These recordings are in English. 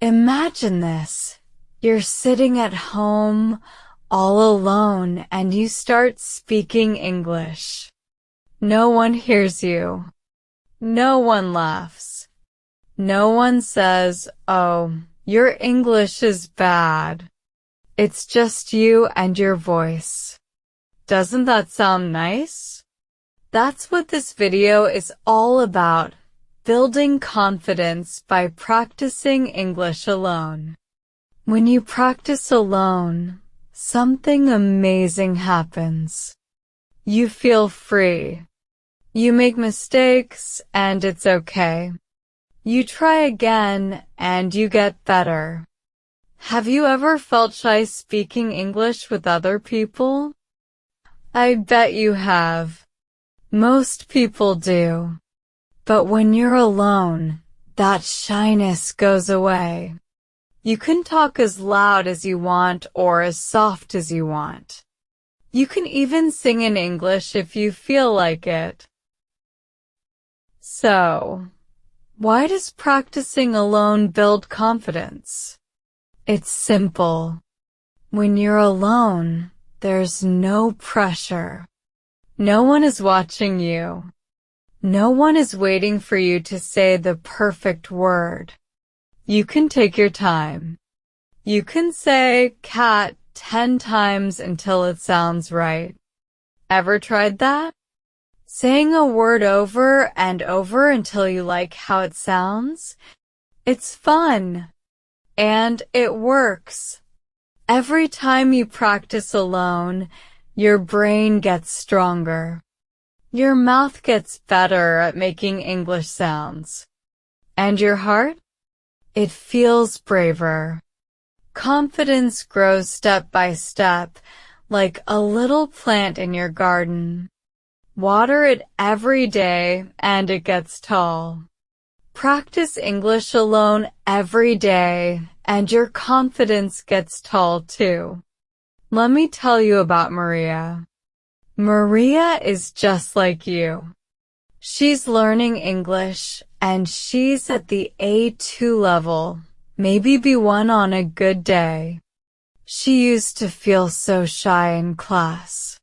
Imagine this. You're sitting at home, all alone, and you start speaking English. No one hears you. No one laughs. No one says, "Oh, your English is bad." It's just you and your voice. Doesn't that sound nice? That's what this video is all about. Building confidence by practicing English alone. When you practice alone, something amazing happens. You feel free. You make mistakes, and it's okay. You try again, and you get better. Have you ever felt shy speaking English with other people? I bet you have. Most people do. But when you're alone, that shyness goes away. You can talk as loud as you want or as soft as you want. You can even sing in English if you feel like it. So, why does practicing alone build confidence? It's simple. When you're alone, there's no pressure. No one is watching you. No one is waiting for you to say the perfect word. You can take your time. You can say cat 10 times until it sounds right. Ever tried that? Saying a word over and over until you like how it sounds? It's fun. And it works. Every time you practice alone, your brain gets stronger. Your mouth gets better at making English sounds. And your heart? It feels braver. Confidence grows step by step, like a little plant in your garden. Water it every day and it gets tall. Practice English alone every day and your confidence gets tall too. Let me tell you about Maria. Maria is just like you. She's learning English and she's at the A2 level, maybe B1 on a good day. She used to feel so shy in class.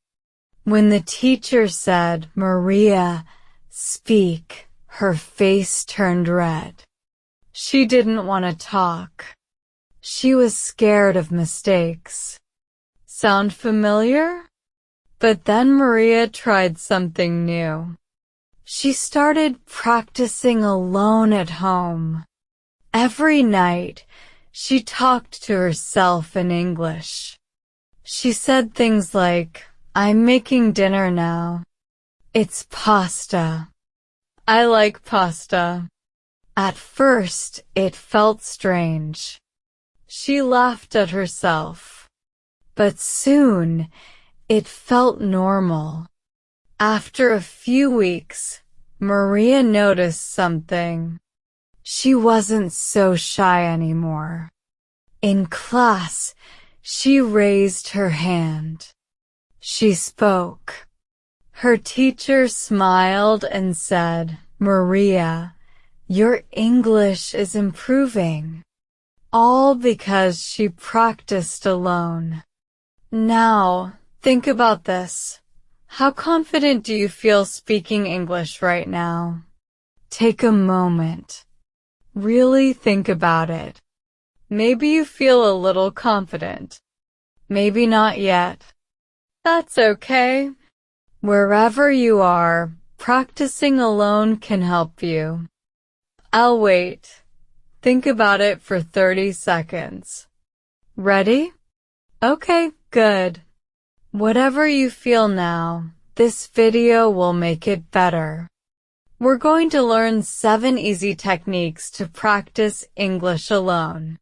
When the teacher said, "Maria, speak," her face turned red. She didn't want to talk. She was scared of mistakes. Sound familiar? But then Maria tried something new. She started practicing alone at home. Every night, she talked to herself in English. She said things like, "I'm making dinner now. It's pasta. I like pasta." At first, it felt strange. She laughed at herself. But soon, it felt normal. After a few weeks, Maria noticed something. She wasn't so shy anymore. In class, she raised her hand. She spoke. Her teacher smiled and said, "Maria, your English is improving." All because she practiced alone. Now, think about this. How confident do you feel speaking English right now? Take a moment. Really think about it. Maybe you feel a little confident. Maybe not yet. That's okay. Wherever you are, practicing alone can help you. I'll wait. Think about it for 30 seconds. Ready? Okay, good. Whatever you feel now, this video will make it better. We're going to learn 7 easy techniques to practice English alone.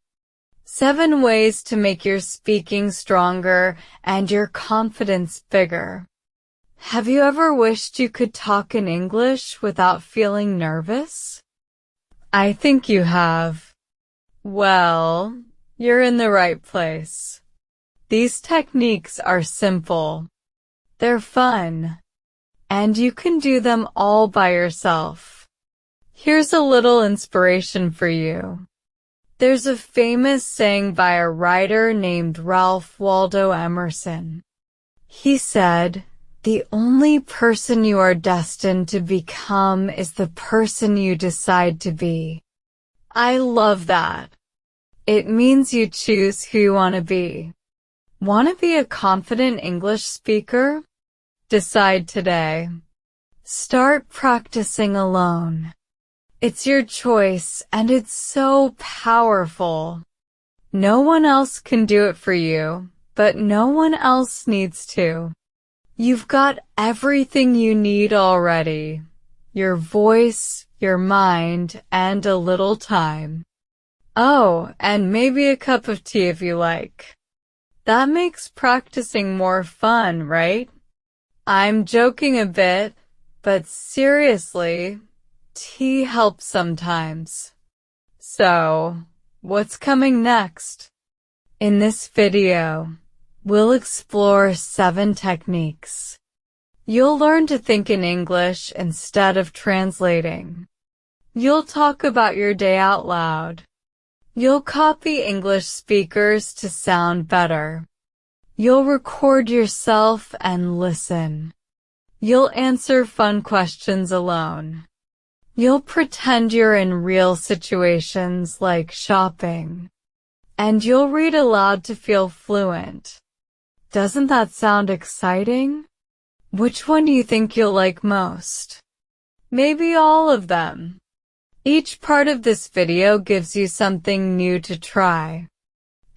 7 ways to make your speaking stronger and your confidence bigger. Have you ever wished you could talk in English without feeling nervous? I think you have. Well, you're in the right place. These techniques are simple. They're fun. And you can do them all by yourself. Here's a little inspiration for you. There's a famous saying by a writer named Ralph Waldo Emerson. He said, "The only person you are destined to become is the person you decide to be." I love that. It means you choose who you want to be. Want to be a confident English speaker? Decide today. Start practicing alone. It's your choice, and it's so powerful. No one else can do it for you, but no one else needs to. You've got everything you need already. Your voice, your mind, and a little time. Oh, and maybe a cup of tea if you like. That makes practicing more fun, right? I'm joking a bit, but seriously, tea helps sometimes. So, what's coming next? In this video, we'll explore 7 techniques. You'll learn to think in English instead of translating. You'll talk about your day out loud. You'll copy English speakers to sound better. You'll record yourself and listen. You'll answer fun questions alone. You'll pretend you're in real situations like shopping. And you'll read aloud to feel fluent. Doesn't that sound exciting? Which one do you think you'll like most? Maybe all of them. Each part of this video gives you something new to try.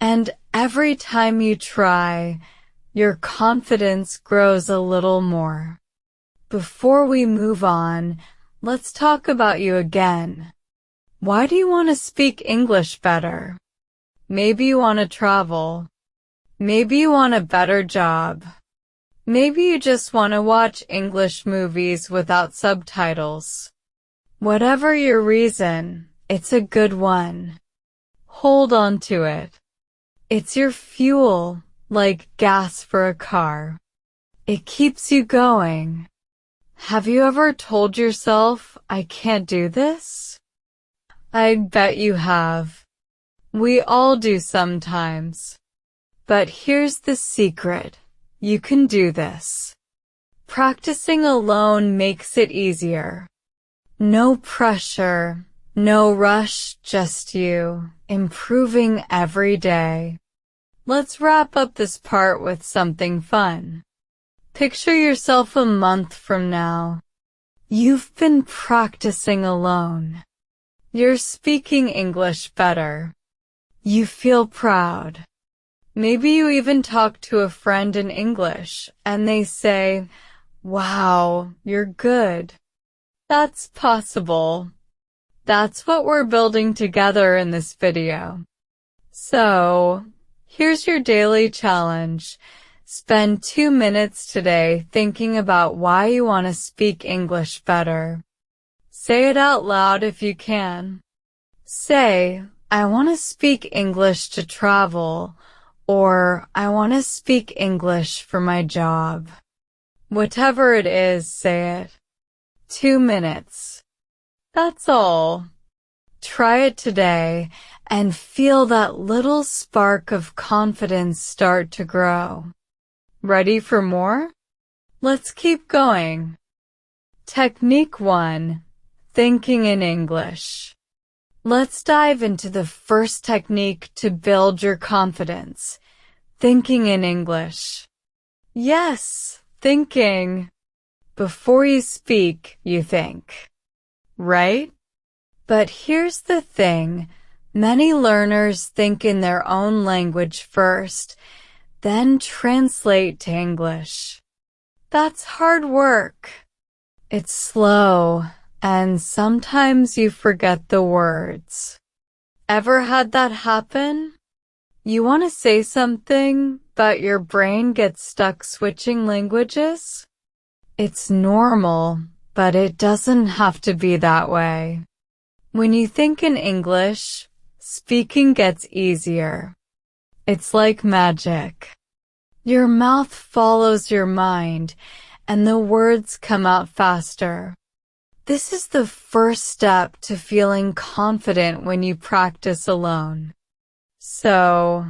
And every time you try, your confidence grows a little more. Before we move on, let's talk about you again. Why do you want to speak English better? Maybe you want to travel. Maybe you want a better job. Maybe you just want to watch English movies without subtitles. Whatever your reason, it's a good one. Hold on to it. It's your fuel, like gas for a car. It keeps you going. Have you ever told yourself, "I can't do this"? I bet you have. We all do sometimes. But here's the secret. You can do this. Practicing alone makes it easier. No pressure, no rush, just you, improving every day. Let's wrap up this part with something fun. Picture yourself a month from now. You've been practicing alone. You're speaking English better. You feel proud. Maybe you even talk to a friend in English, and they say, "Wow, you're good." That's possible. That's what we're building together in this video. So, here's your daily challenge. Spend 2 minutes today thinking about why you want to speak English better. Say it out loud if you can. Say, "I want to speak English to travel," or "I want to speak English for my job." Whatever it is, say it. 2 minutes. That's all. Try it today and feel that little spark of confidence start to grow. Ready for more? Let's keep going. Technique 1. Thinking in English. Let's dive into the first technique to build your confidence. Thinking in English. Yes, thinking. Before you speak, you think. Right? But here's the thing. Many learners think in their own language first, then translate to English. That's hard work. It's slow, and sometimes you forget the words. Ever had that happen? You want to say something, but your brain gets stuck switching languages? It's normal, but it doesn't have to be that way. When you think in English, speaking gets easier. It's like magic. Your mouth follows your mind, and the words come out faster. This is the first step to feeling confident when you practice alone. So,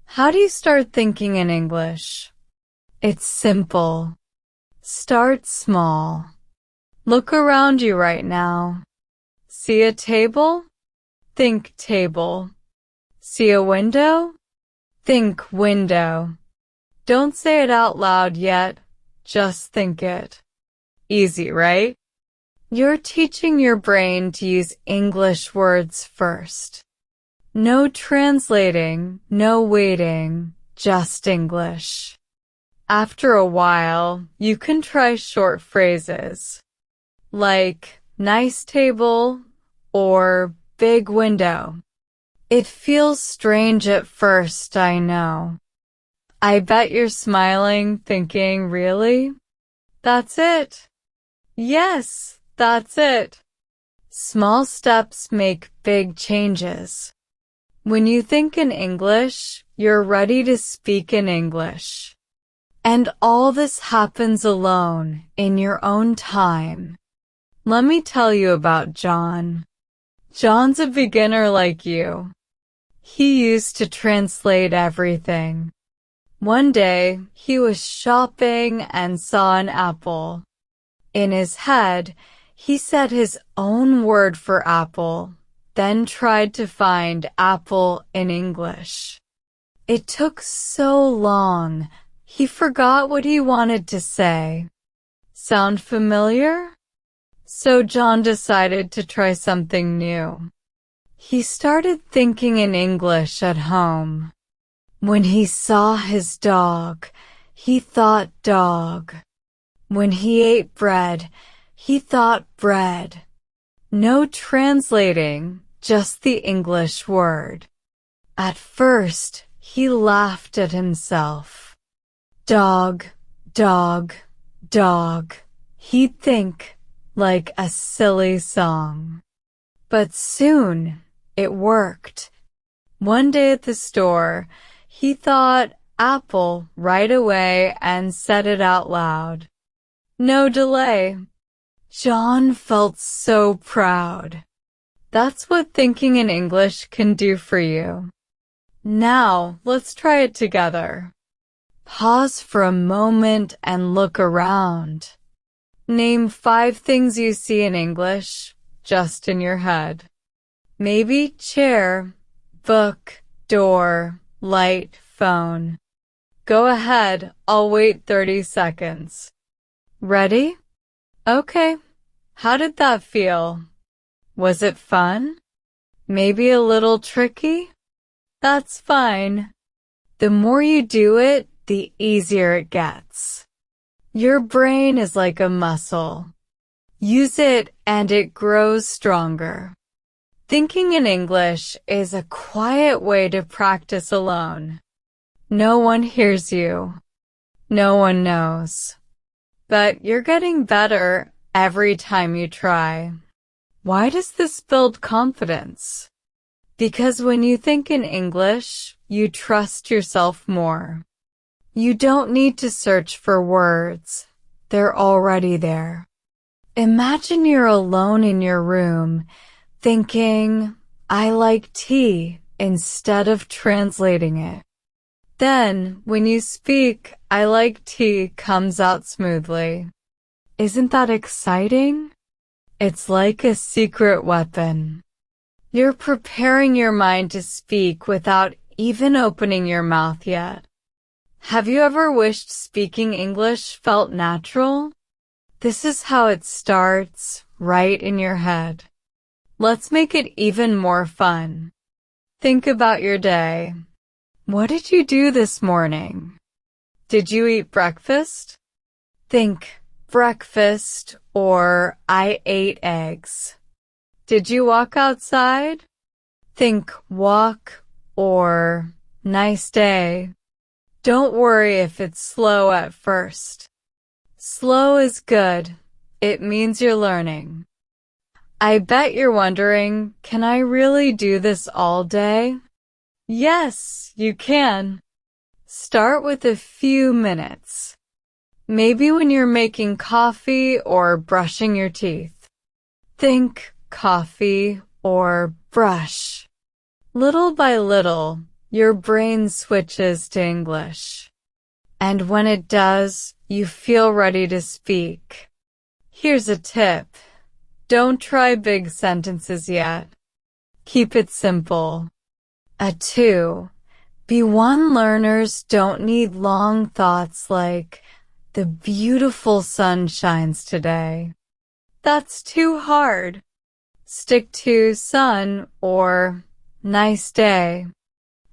how do you start thinking in English? It's simple. Start small. Look around you right now. See a table? Think table. See a window? Think window. Don't say it out loud yet, just think it. Easy, right? You're teaching your brain to use English words first. No translating, no waiting, just English. After a while, you can try short phrases, like nice table or big window. It feels strange at first, I know. I bet you're smiling, thinking, really? That's it. Yes, that's it. Small steps make big changes. When you think in English, you're ready to speak in English. And all this happens alone, in your own time. Let me tell you about John. John's a beginner like you. He used to translate everything. One day, he was shopping and saw an apple. In his head, he said his own word for apple, then tried to find apple in English. It took so long, he forgot what he wanted to say. Sound familiar? So John decided to try something new. He started thinking in English at home. When he saw his dog, he thought dog. When he ate bread, he thought bread. No translating, just the English word. At first, he laughed at himself. Dog, dog, dog. He'd think, like a silly song. But soon, it worked. One day at the store, he thought apple right away and said it out loud. No delay. John felt so proud. That's what thinking in English can do for you. Now, let's try it together. Pause for a moment and look around. Name 5 things you see in English, just in your head. Maybe chair, book, door, light, phone. Go ahead, I'll wait 30 seconds. Ready? Okay. How did that feel? Was it fun? Maybe a little tricky? That's fine. The more you do it, the easier it gets. Your brain is like a muscle. Use it and it grows stronger. Thinking in English is a quiet way to practice alone. No one hears you. No one knows. But you're getting better every time you try. Why does this build confidence? Because when you think in English, you trust yourself more. You don't need to search for words. They're already there. Imagine you're alone in your room, thinking, I like tea, instead of translating it. Then, when you speak, I like tea comes out smoothly. Isn't that exciting? It's like a secret weapon. You're preparing your mind to speak without even opening your mouth yet. Have you ever wished speaking English felt natural? This is how it starts, right in your head. Let's make it even more fun. Think about your day. What did you do this morning? Did you eat breakfast? Think breakfast or I ate eggs. Did you walk outside? Think walk or nice day. Don't worry if it's slow at first. Slow is good. It means you're learning. I bet you're wondering, can I really do this all day? Yes, you can. Start with a few minutes. Maybe when you're making coffee or brushing your teeth. Think coffee or brush. Little by little, your brain switches to English. And when it does, you feel ready to speak. Here's a tip. Don't try big sentences yet. Keep it simple. A 2. B1 learners don't need long thoughts like, the beautiful sun shines today. That's too hard. Stick to sun or nice day.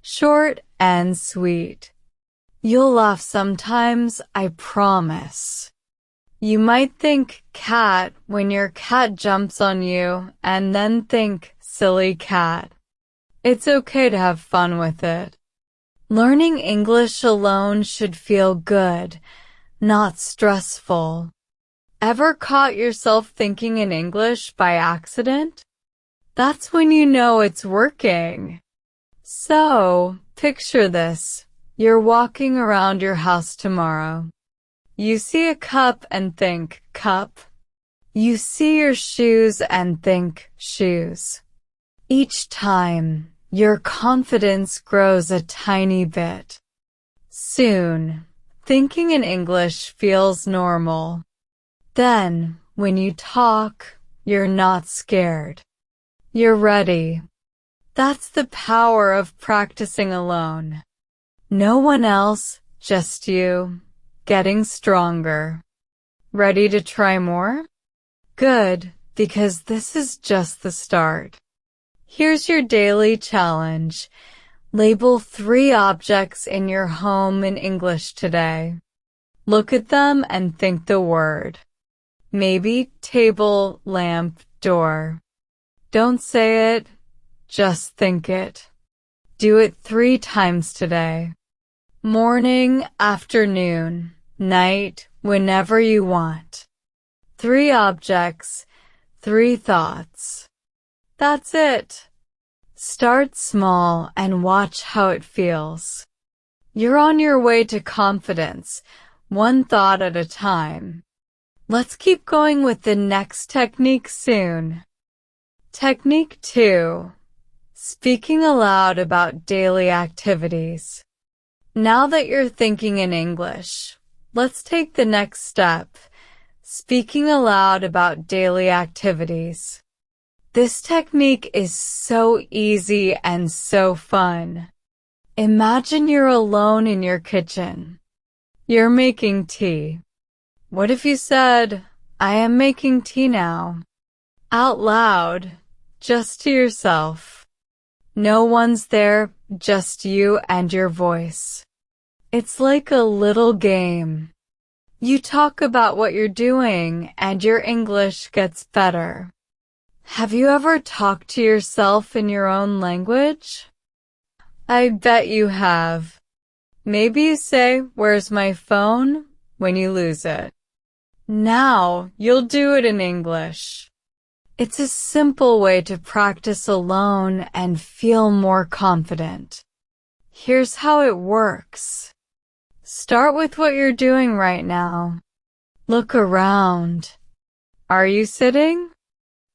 Short and sweet. You'll laugh sometimes, I promise. You might think cat when your cat jumps on you and then think silly cat. It's okay to have fun with it. Learning English alone should feel good, not stressful. Ever caught yourself thinking in English by accident? That's when you know it's working. So, picture this. You're walking around your house tomorrow. You see a cup and think, cup. You see your shoes and think, shoes. Each time, your confidence grows a tiny bit. Soon, thinking in English feels normal. Then, when you talk, you're not scared. You're ready. That's the power of practicing alone. No one else, just you, getting stronger. Ready to try more? Good, because this is just the start. Here's your daily challenge. Label 3 objects in your home in English today. Look at them and think the word. Maybe table, lamp, door. Don't say it, just think it. Do it 3 times today. Morning, afternoon, night, whenever you want. 3 objects, 3 thoughts. That's it. Start small and watch how it feels. You're on your way to confidence, 1 thought at a time. Let's keep going with the next technique soon. Technique 2. Speaking aloud about daily activities. Now that you're thinking in English, let's take the next step. Speaking aloud about daily activities. This technique is so easy and so fun. Imagine you're alone in your kitchen. You're making tea. What if you said, I am making tea now? Out loud, just to yourself. No one's there, just you and your voice. It's like a little game. You talk about what you're doing and your English gets better. Have you ever talked to yourself in your own language? I bet you have. Maybe you say, "Where's my phone?" when you lose it. Now you'll do it in English. It's a simple way to practice alone and feel more confident. Here's how it works. Start with what you're doing right now. Look around. Are you sitting?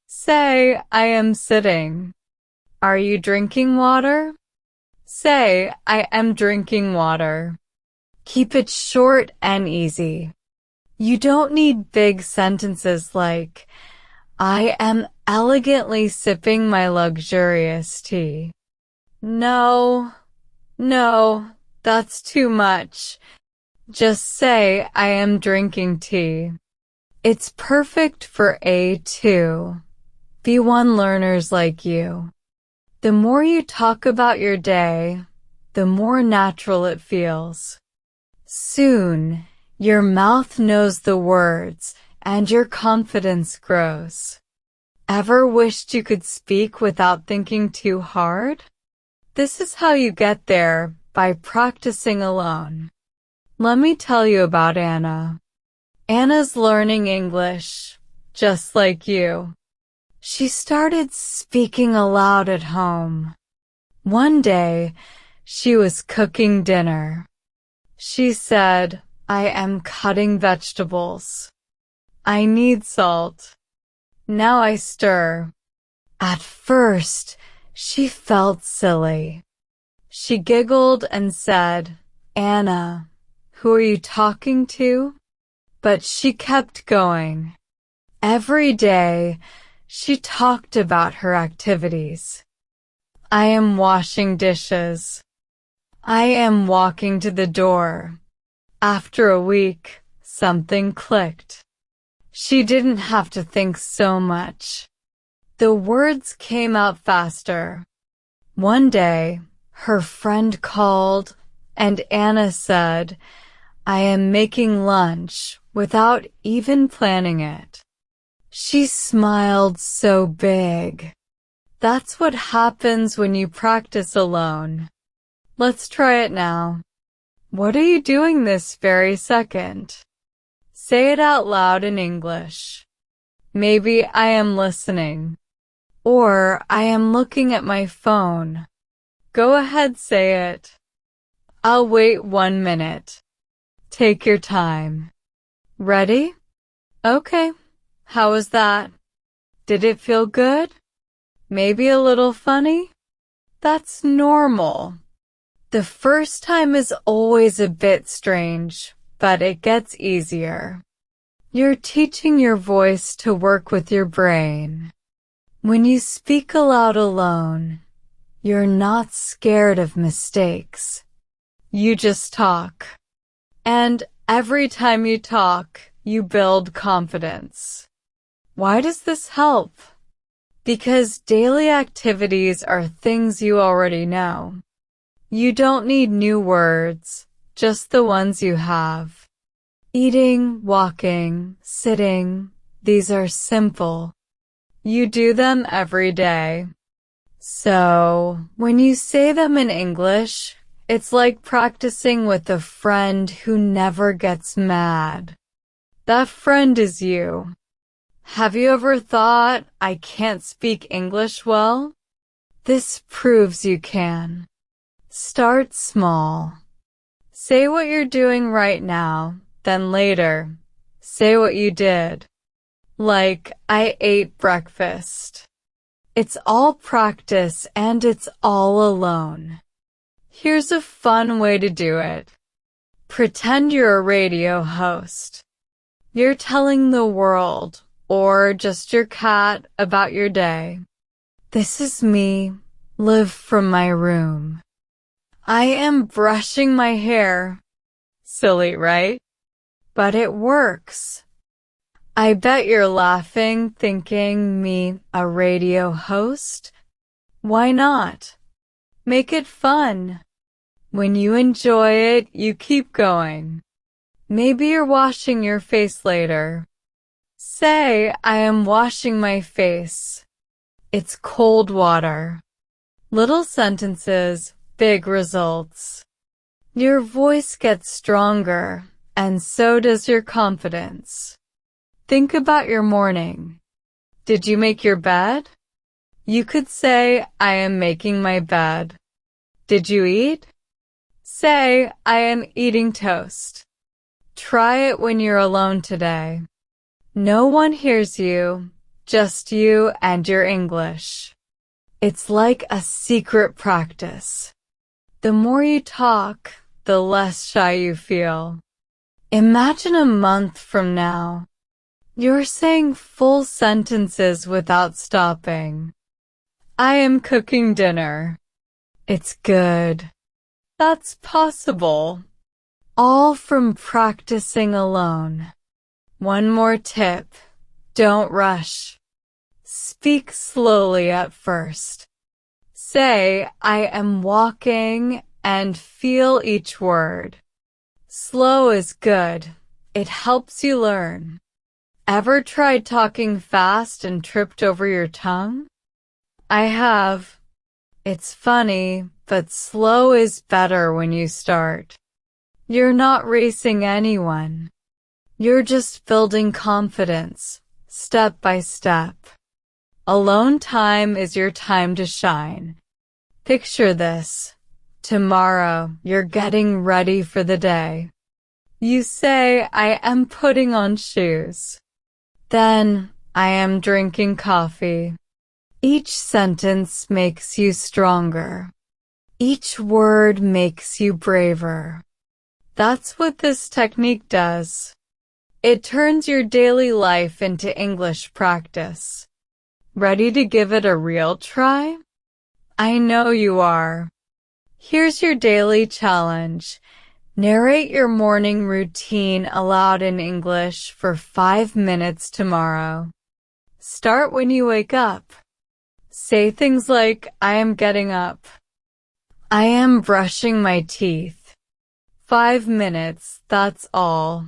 Say, I am sitting. Are you drinking water? Say, I am drinking water. Keep it short and easy. You don't need big sentences like, I am elegantly sipping my luxurious tea. No, that's too much. Just say, I am drinking tea. It's perfect for A2, B1 learners like you. The more you talk about your day, the more natural it feels. Soon, your mouth knows the words and your confidence grows. Ever wished you could speak without thinking too hard? This is how you get there, by practicing alone. Let me tell you about Anna. Anna's learning English, just like you. She started speaking aloud at home. One day, she was cooking dinner. She said, I am cutting vegetables. I need salt. Now I stir. At first, she felt silly. She giggled and said, "Anna, who are you talking to?" But she kept going. Every day, she talked about her activities. I am washing dishes. I am walking to the door. After a week, something clicked. She didn't have to think so much. The words came out faster. One day, her friend called, and Anna said, "I am making lunch," without even planning it. She smiled so big. That's what happens when you practice alone. Let's try it now. What are you doing this very second? Say it out loud in English. Maybe I am listening. Or I am looking at my phone. Go ahead, say it. I'll wait 1 minute. Take your time. Ready? Okay. How was that? Did it feel good? Maybe a little funny? That's normal. The first time is always a bit strange, but it gets easier. You're teaching your voice to work with your brain. When you speak aloud alone, you're not scared of mistakes. You just talk. And every time you talk, you build confidence. Why does this help? Because daily activities are things you already know. You don't need new words, just the ones you have. Eating, walking, sitting, these are simple. You do them every day. So, when you say them in English, it's like practicing with a friend who never gets mad. That friend is you. Have you ever thought, "I can't speak English well"? This proves you can. Start small. Say what you're doing right now, then later, say what you did. Like, I ate breakfast. It's all practice and it's all alone. Here's a fun way to do it. Pretend you're a radio host. You're telling the world, or just your cat, about your day. This is me, live from my room. I am brushing my hair. Silly, right? But it works. I bet you're laughing, thinking me a radio host. Why not? Make it fun. When you enjoy it, you keep going. Maybe you're washing your face later. Say, "I am washing my face." It's cold water. Little sentences, big results. Your voice gets stronger, and so does your confidence. Think about your morning. Did you make your bed? You could say, "I am making my bed." Did you eat? Say, "I am eating toast." Try it when you're alone today. No one hears you, just you and your English. It's like a secret practice. The more you talk, the less shy you feel. Imagine a month from now. You're saying full sentences without stopping. I am cooking dinner. It's good. That's possible. All from practicing alone. One more tip. Don't rush. Speak slowly at first. Say, "I am walking," and feel each word. Slow is good. It helps you learn. Ever tried talking fast and tripped over your tongue? I have. It's funny, but slow is better when you start. You're not racing anyone. You're just building confidence, step by step. Alone time is your time to shine. Picture this. Tomorrow, you're getting ready for the day. You say, "I am putting on shoes." Then, I am drinking coffee. Each sentence makes you stronger. Each word makes you braver. That's what this technique does. It turns your daily life into English practice. Ready to give it a real try? I know you are. Here's your daily challenge. Narrate your morning routine aloud in English for 5 minutes tomorrow. Start when you wake up. Say things like, I am getting up. I am brushing my teeth. 5 minutes, that's all.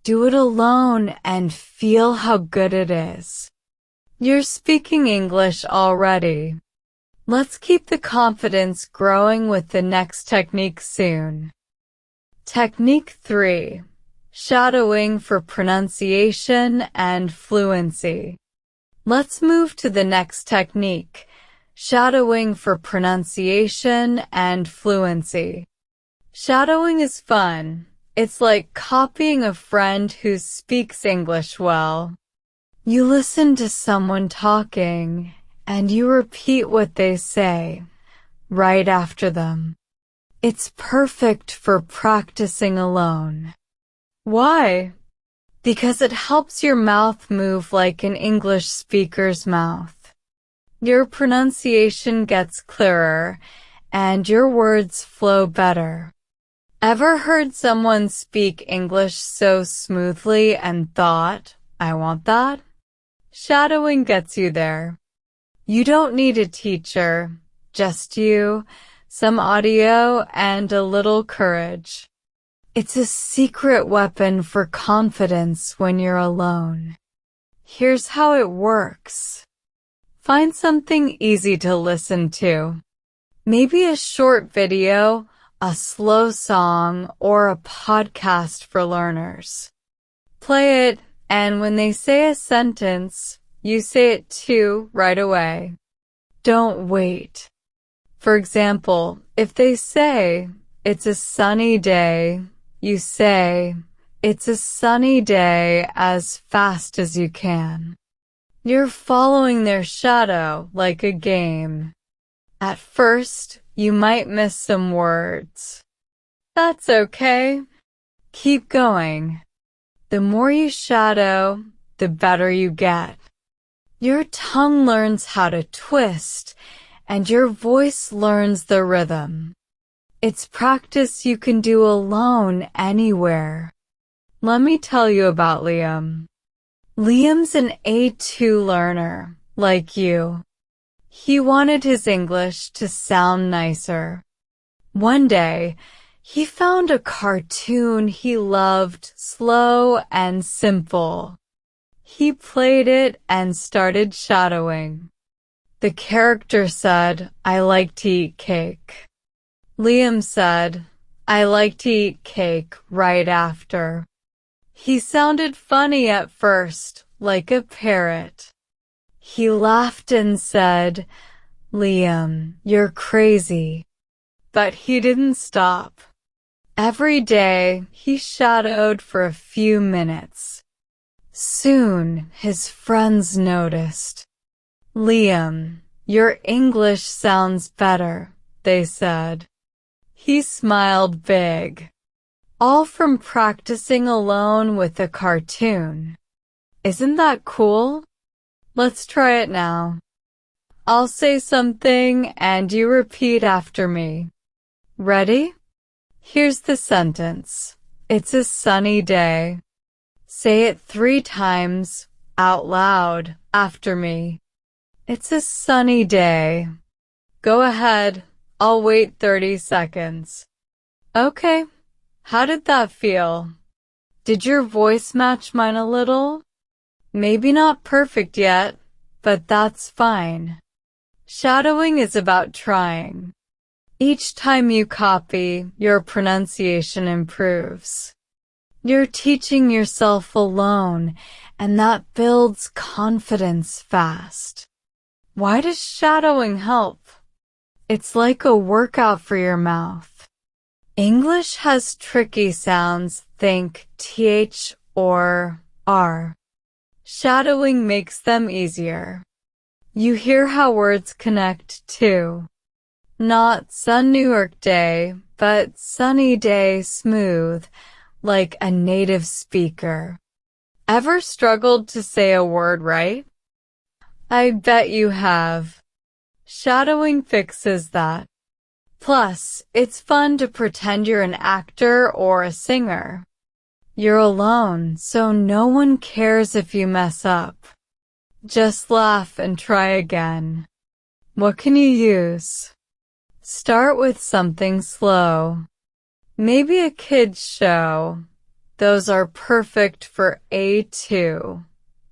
Do it alone and feel how good it is. You're speaking English already. Let's keep the confidence growing with the next technique soon. Technique 3. Shadowing for pronunciation and fluency. Let's move to the next technique, shadowing for pronunciation and fluency. Shadowing is fun. It's like copying a friend who speaks English well. You listen to someone talking, and you repeat what they say, right after them. It's perfect for practicing alone. Why? Because it helps your mouth move like an English speaker's mouth. Your pronunciation gets clearer, and your words flow better. Ever heard someone speak English so smoothly and thought, I want that? Shadowing gets you there. You don't need a teacher, just you, some audio, and a little courage. It's a secret weapon for confidence when you're alone. Here's how it works. Find something easy to listen to. Maybe a short video, a slow song, or a podcast for learners. Play it, and when they say a sentence, you say it too right away. Don't wait. For example, if they say, it's a sunny day, you say, it's a sunny day as fast as you can. You're following their shadow like a game. At first, you might miss some words. That's okay. Keep going. The more you shadow, the better you get. Your tongue learns how to twist, and your voice learns the rhythm. It's practice you can do alone anywhere. Let me tell you about Liam. Liam's an A2 learner, like you. He wanted his English to sound nicer. One day, he found a cartoon he loved, slow and simple. He played it and started shadowing. The character said, I like to eat cake. Liam said, I like to eat cake right after. He sounded funny at first, like a parrot. He laughed and said, Liam, you're crazy. But he didn't stop. Every day, he shadowed for a few minutes. Soon, his friends noticed. Liam, your English sounds better, they said. He smiled big. All from practicing alone with a cartoon. Isn't that cool? Let's try it now. I'll say something and you repeat after me. Ready? Here's the sentence. It's a sunny day. Say it 3 times, out loud, after me. It's a sunny day. Go ahead. I'll wait 30 seconds. Okay. How did that feel? Did your voice match mine a little? Maybe not perfect yet, but that's fine. Shadowing is about trying. Each time you copy, your pronunciation improves. You're teaching yourself alone, and that builds confidence fast. Why does shadowing help? It's like a workout for your mouth. English has tricky sounds, think th or r. Shadowing makes them easier. You hear how words connect too. Not sun New York day, but sunny day smooth, like a native speaker. Ever struggled to say a word right? I bet you have. Shadowing fixes that. Plus, it's fun to pretend you're an actor or a singer. You're alone, so no one cares if you mess up. Just laugh and try again. What can you use? Start with something slow. Maybe a kid's show. Those are perfect for A2,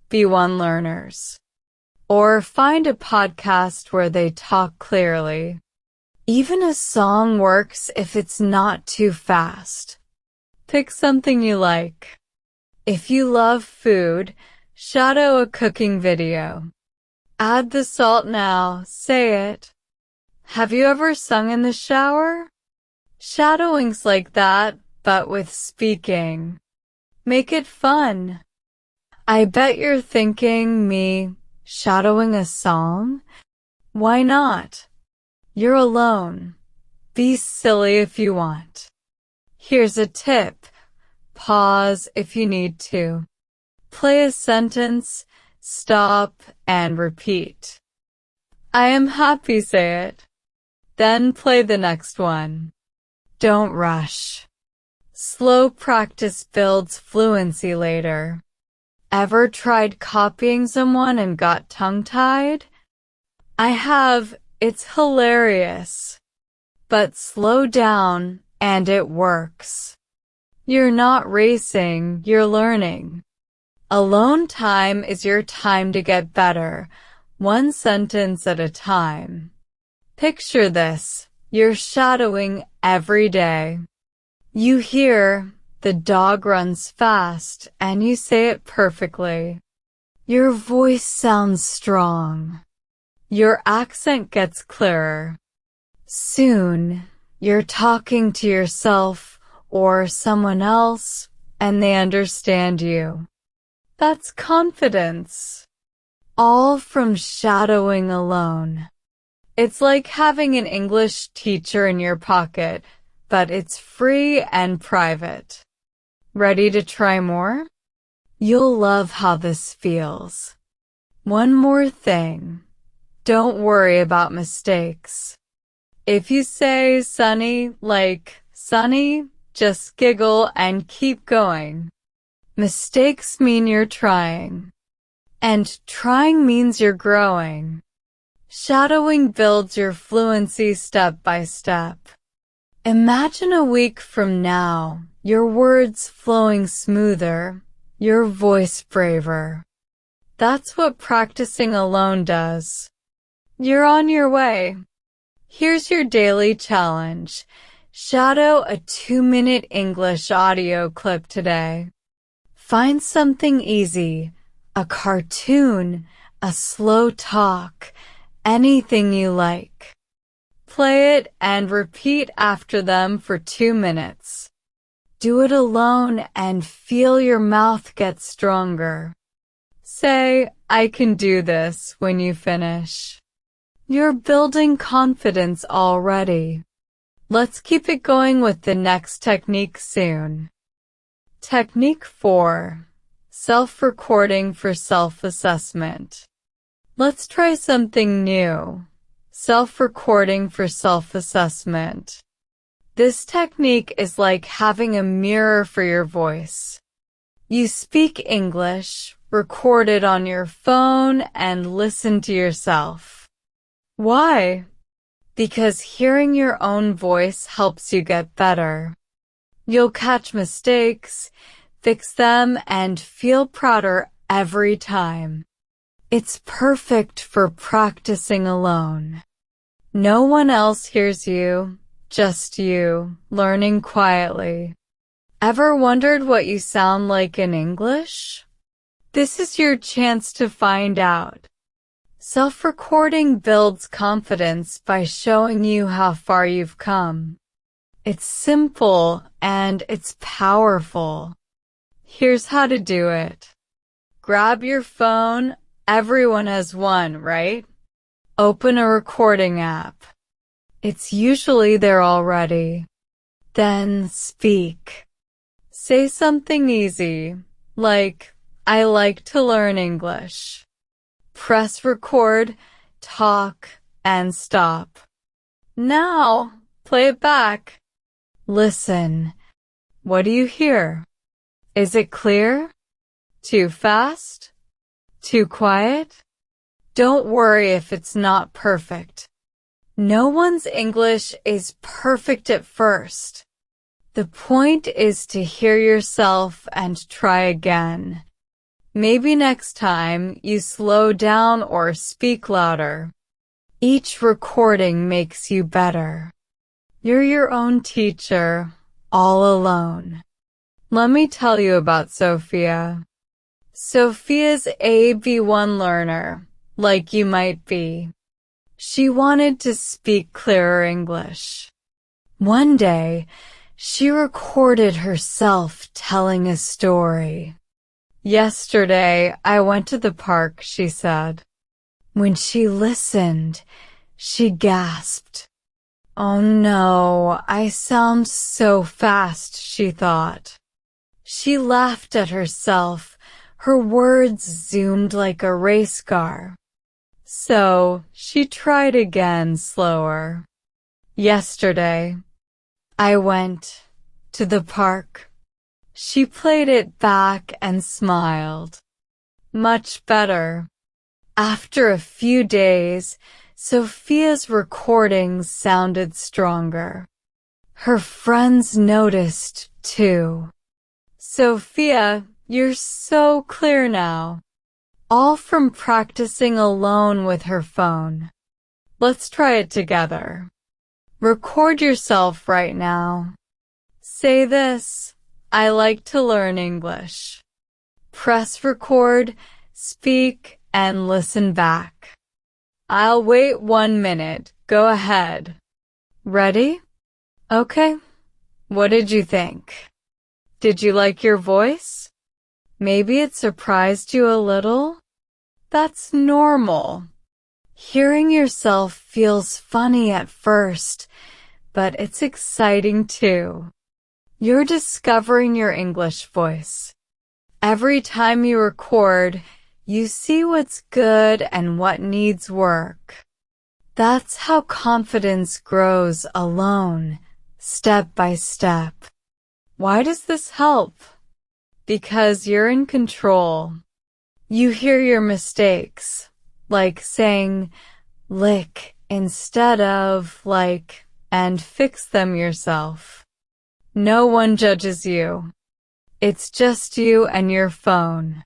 B1 learners. Or find a podcast where they talk clearly. Even a song works if it's not too fast. Pick something you like. If you love food, shadow a cooking video. Add the salt now, say it. Have you ever sung in the shower? Shadowing's like that, but with speaking. Make it fun. I bet you're thinking me shadowing a song? Why not? You're alone. Be silly if you want. Here's a tip. Pause if you need to. Play a sentence, stop, and repeat. I am happy, say it. Then play the next one. Don't rush. Slow practice builds fluency later. Ever tried copying someone and got tongue-tied? I have. It's hilarious. But slow down and it works. You're not racing, you're learning. Alone time is your time to get better, one sentence at a time. Picture this, you're shadowing every day. You hear, the dog runs fast, and you say it perfectly. Your voice sounds strong. Your accent gets clearer. Soon, you're talking to yourself or someone else, and they understand you. That's confidence. All from shadowing alone. It's like having an English teacher in your pocket, but it's free and private. Ready to try more? You'll love how this feels. One more thing. Don't worry about mistakes. If you say sunny like sunny, just giggle and keep going. Mistakes mean you're trying. And trying means you're growing. Shadowing builds your fluency step by step. Imagine a week from now, your words flowing smoother, your voice braver. That's what practicing alone does. You're on your way. Here's your daily challenge. Shadow a 2-minute English audio clip today. Find something easy, a cartoon, a slow talk, anything you like. Play it and repeat after them for 2 minutes. Do it alone and feel your mouth get stronger. Say, I can do this when you finish. You're building confidence already. Let's keep it going with the next technique soon. Technique 4. Self-recording for self-assessment. Let's try something new. Self-recording for self-assessment. This technique is like having a mirror for your voice. You speak English, record it on your phone, and listen to yourself. Why? Because hearing your own voice helps you get better. You'll catch mistakes, fix them, and feel prouder every time. It's perfect for practicing alone. No one else hears you, just you, learning quietly. Ever wondered what you sound like in English? This is your chance to find out. Self-recording builds confidence by showing you how far you've come. It's simple and it's powerful. Here's how to do it. Grab your phone. Everyone has one, right? Open a recording app. It's usually there already. Then speak. Say something easy, like, I like to learn English. Press record, talk, and stop. Now, play it back. Listen. What do you hear? Is it clear? Too fast? Too quiet? Don't worry if it's not perfect. No one's English is perfect at first. The point is to hear yourself and try again. Maybe next time you slow down or speak louder. Each recording makes you better. You're your own teacher, all alone. Let me tell you about Sophia. Sophia's a B1 learner, like you might be. She wanted to speak clearer English. One day, she recorded herself telling a story. Yesterday, I went to the park, she said. When she listened, she gasped. Oh no, I sound so fast, she thought. She laughed at herself. Her words zoomed like a race car. So, she tried again slower. Yesterday, I went to the park. She played it back and smiled. Much better. After a few days, Sophia's recordings sounded stronger. Her friends noticed, too. Sophia, you're so clear now. All from practicing alone with her phone. Let's try it together. Record yourself right now. Say this, I like to learn English. Press record, speak, and listen back. I'll wait 1 minute. Go ahead. Ready? Okay. What did you think? Did you like your voice? Maybe it surprised you a little? That's normal. Hearing yourself feels funny at first, but it's exciting too. You're discovering your English voice. Every time you record, you see what's good and what needs work. That's how confidence grows alone, step by step. Why does this help? Because you're in control. You hear your mistakes, like saying lick instead of like, and fix them yourself. No one judges you. It's just you and your phone.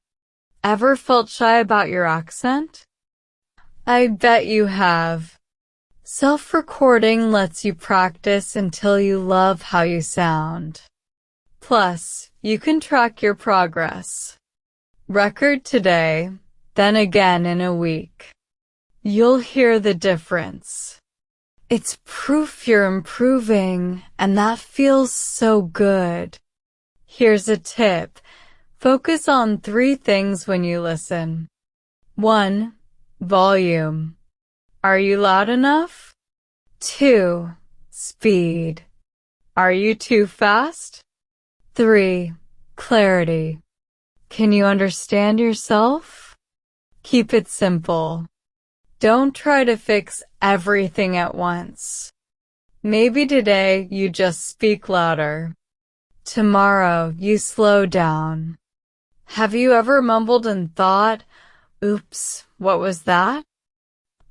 Ever felt shy about your accent? I bet you have. Self-recording lets you practice until you love how you sound. Plus, you can track your progress. Record today, then again in a week. You'll hear the difference. It's proof you're improving, and that feels so good. Here's a tip. Focus on 3 things when you listen. 1. Volume. Are you loud enough? 2. Speed. Are you too fast? 3. Clarity. Can you understand yourself? Keep it simple. Don't try to fix everything at once. Maybe today you just speak louder. Tomorrow you slow down. Have you ever mumbled and thought, oops, what was that?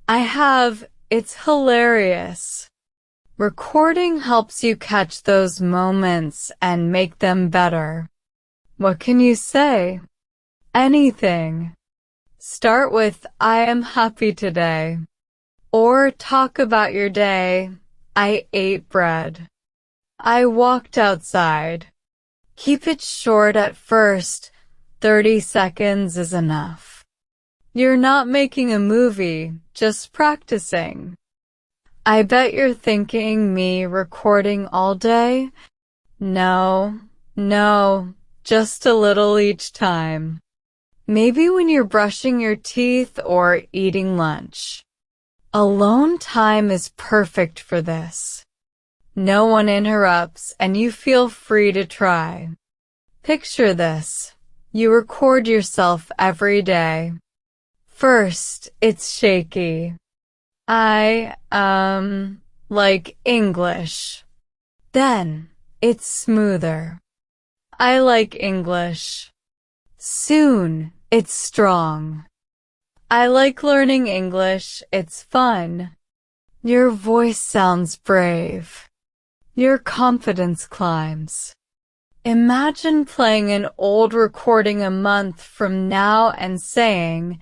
I have. It's hilarious. Recording helps you catch those moments and make them better. What can you say? Anything. Start with, I am happy today. Or talk about your day. I ate bread. I walked outside. Keep it short at first. 30 seconds is enough. You're not making a movie, just practicing. I bet you're thinking me recording all day? No, just a little each time. Maybe when you're brushing your teeth or eating lunch. Alone time is perfect for this. No one interrupts and you feel free to try. Picture this. You record yourself every day. First, it's shaky. I, like English. Then, it's smoother. I like English. Soon, it's strong. I like learning English, it's fun. Your voice sounds brave. Your confidence climbs. Imagine playing an old recording a month from now and saying,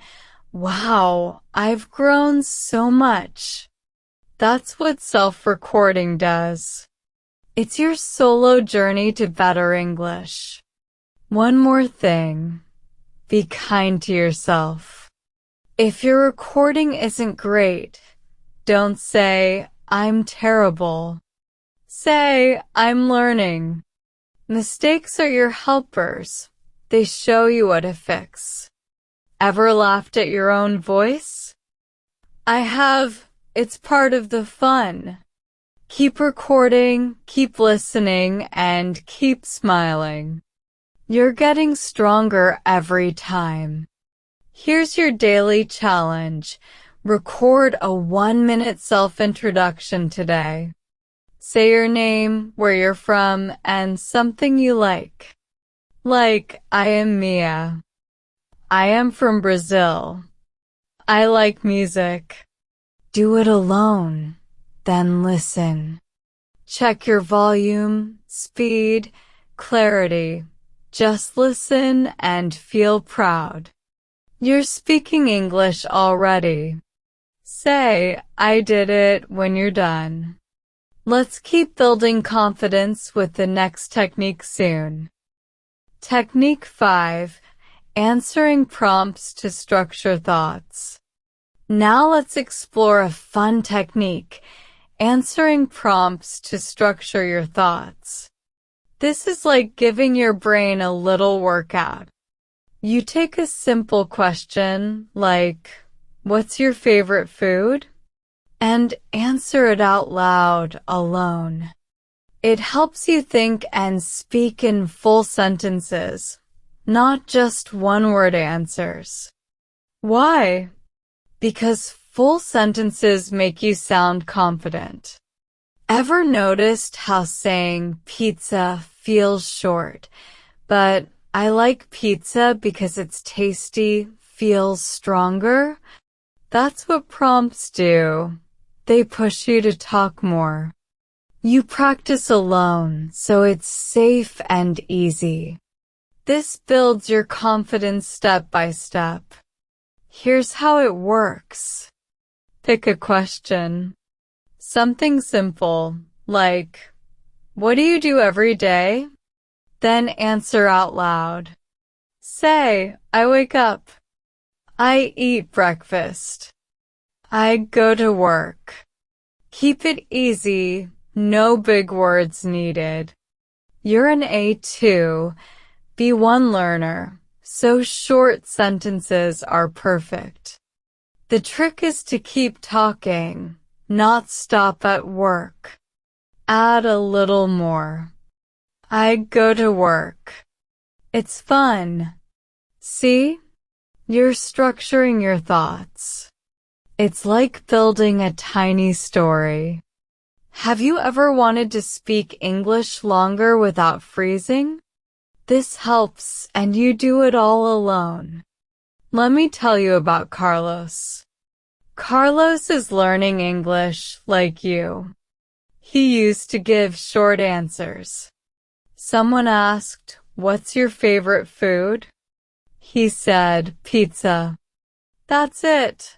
"Wow, I've grown so much." That's what self-recording does. It's your solo journey to better English. One more thing. Be kind to yourself. If your recording isn't great, don't say, "I'm terrible." Say, "I'm learning." Mistakes are your helpers. They show you what to fix. Ever laughed at your own voice? I have. It's part of the fun. Keep recording, keep listening, and keep smiling. You're getting stronger every time. Here's your daily challenge. Record a 1-minute self-introduction today. Say your name, where you're from, and something you like. Like, I am Mia. I am from Brazil. I like music. Do it alone, then listen. Check your volume, speed, clarity. Just listen and feel proud. You're speaking English already. Say, "I did it" when you're done. Let's keep building confidence with the next technique soon. Technique 5. Answering prompts to structure thoughts. Now let's explore a fun technique, answering prompts to structure your thoughts. This is like giving your brain a little workout. You take a simple question like, "What's your favorite food?" and answer it out loud, alone. It helps you think and speak in full sentences, not just one-word answers. Why? Because full sentences make you sound confident. Ever noticed how saying pizza feels short, but "I like pizza because it's tasty" feels stronger? That's what prompts do. They push you to talk more. You practice alone, so it's safe and easy. This builds your confidence step by step. Here's how it works. Pick a question. Something simple, like, "What do you do every day?" Then answer out loud. Say, "I wake up." "I eat breakfast." "I go to work." Keep it easy, no big words needed. You're an A2, B1 learner, so short sentences are perfect. The trick is to keep talking, not stop at work. Add a little more. "I go to work." It's fun. See? You're structuring your thoughts. It's like building a tiny story. Have you ever wanted to speak English longer without freezing? This helps, and you do it all alone. Let me tell you about Carlos. Carlos is learning English like you. He used to give short answers. Someone asked, "What's your favorite food?" He said, "Pizza." That's it.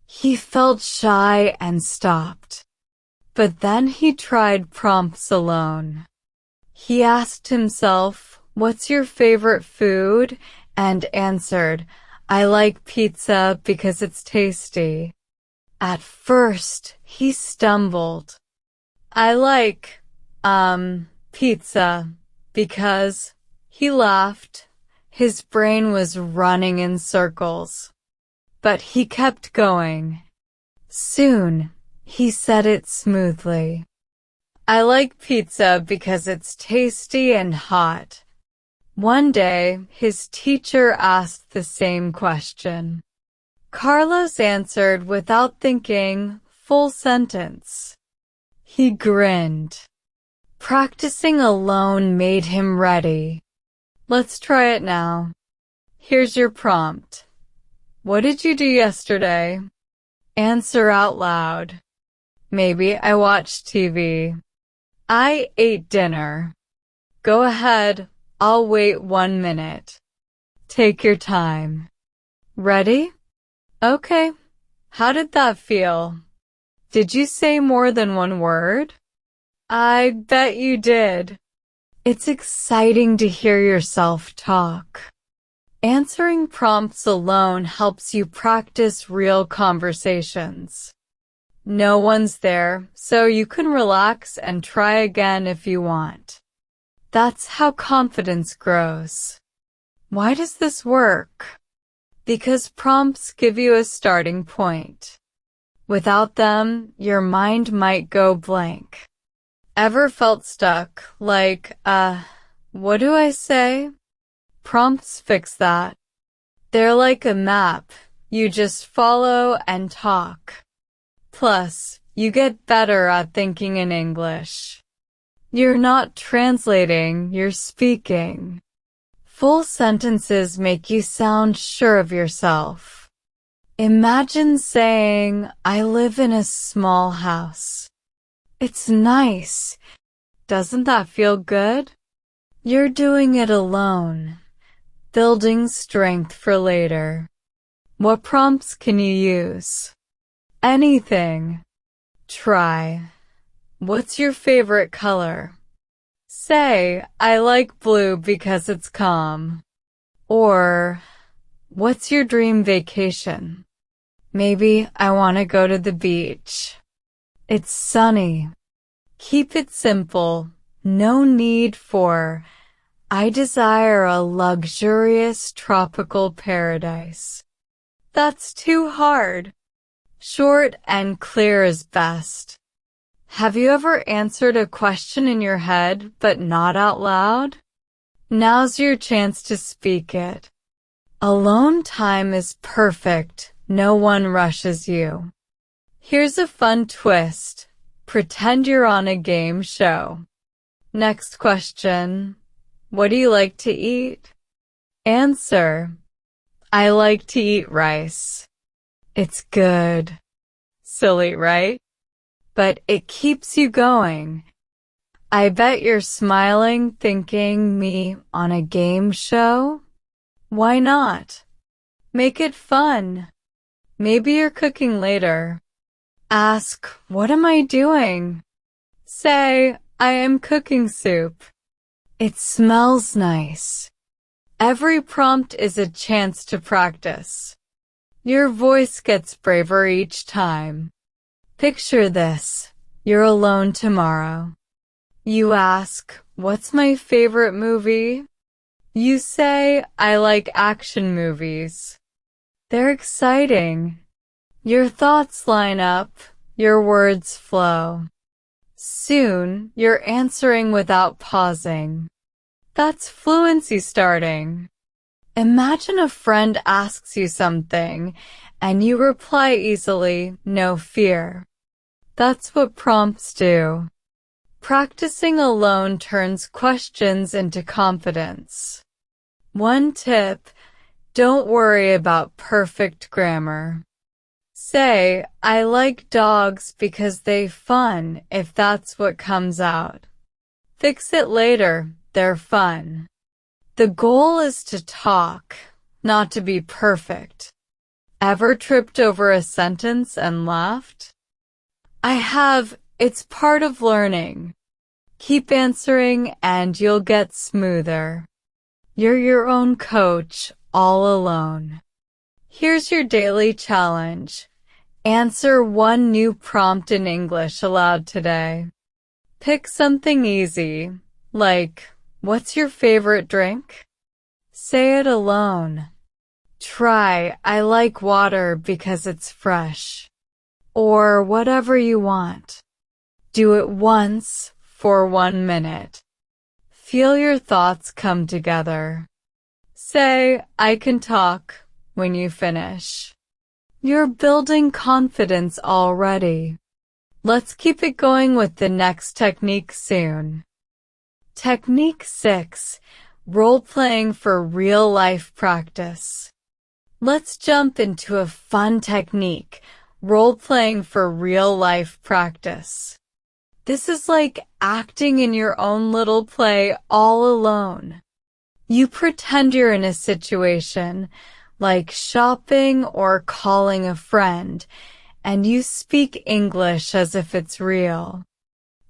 He felt shy and stopped. But then he tried prompts alone. He asked himself, "What's your favorite food?" and answered, "I like pizza because it's tasty." At first, he stumbled. "I like, pizza, because..." He laughed. His brain was running in circles, but he kept going. Soon, he said it smoothly. I like pizza because it's tasty and hot. One day, his teacher asked the same question. Carlos answered without thinking, full sentence. He grinned. Practicing alone made him ready. Let's try it now. Here's your prompt. What did you do yesterday? Answer out loud. Maybe I watched TV. I ate dinner. Go ahead, I'll wait 1 minute. Take your time. Ready? Okay. How did that feel? Did you say more than one word? I bet you did. It's exciting to hear yourself talk. Answering prompts alone helps you practice real conversations. No one's there, so you can relax and try again if you want. That's how confidence grows. Why does this work? Because prompts give you a starting point. Without them, your mind might go blank. Ever felt stuck, like, what do I say? Prompts fix that. They're like a map. You just follow and talk. Plus, you get better at thinking in English. You're not translating, you're speaking. Full sentences make you sound sure of yourself. Imagine saying, I live in a small house. It's nice. Doesn't that feel good? You're doing it alone, building strength for later. What prompts can you use? Anything. Try. What's your favorite color? Say, I like blue because it's calm. Or, what's your dream vacation? Maybe I want to go to the beach. It's sunny. Keep it simple. No need for, I desire a luxurious tropical paradise. That's too hard. Short and clear is best. Have you ever answered a question in your head but not out loud? Now's your chance to speak it. Alone time is perfect. No one rushes you. Here's a fun twist. Pretend you're on a game show. Next question. What do you like to eat? Answer. I like to eat rice. It's good. Silly, right? But it keeps you going. I bet you're smiling thinking, me on a game show? Why not? Make it fun. Maybe you're cooking later. Ask, what am I doing? Say, I am cooking soup. It smells nice. Every prompt is a chance to practice. Your voice gets braver each time. Picture this. You're alone tomorrow. You ask, what's my favorite movie? You say, I like action movies. They're exciting. Your thoughts line up, your words flow. Soon, you're answering without pausing. That's fluency starting. Imagine a friend asks you something, and you reply easily, no fear. That's what prompts do. Practicing alone turns questions into confidence. One tip, don't worry about perfect grammar. Say, I like dogs because they're fun if that's what comes out. Fix it later, they're fun. The goal is to talk, not to be perfect. Ever tripped over a sentence and laughed? I have. It's part of learning. Keep answering and you'll get smoother. You're your own coach, all alone. Here's your daily challenge. Answer one new prompt in English aloud today. Pick something easy, like, what's your favorite drink? Say it alone. Try, I like water because it's fresh. Or whatever you want. Do it once for 1 minute. Feel your thoughts come together. Say, I can talk when you finish. You're building confidence already. Let's keep it going with the next technique soon. Technique 6. Role-playing for real-life practice. Let's jump into a fun technique, role-playing for real-life practice. This is like acting in your own little play all alone. You pretend you're in a situation, like shopping or calling a friend, and you speak English as if it's real.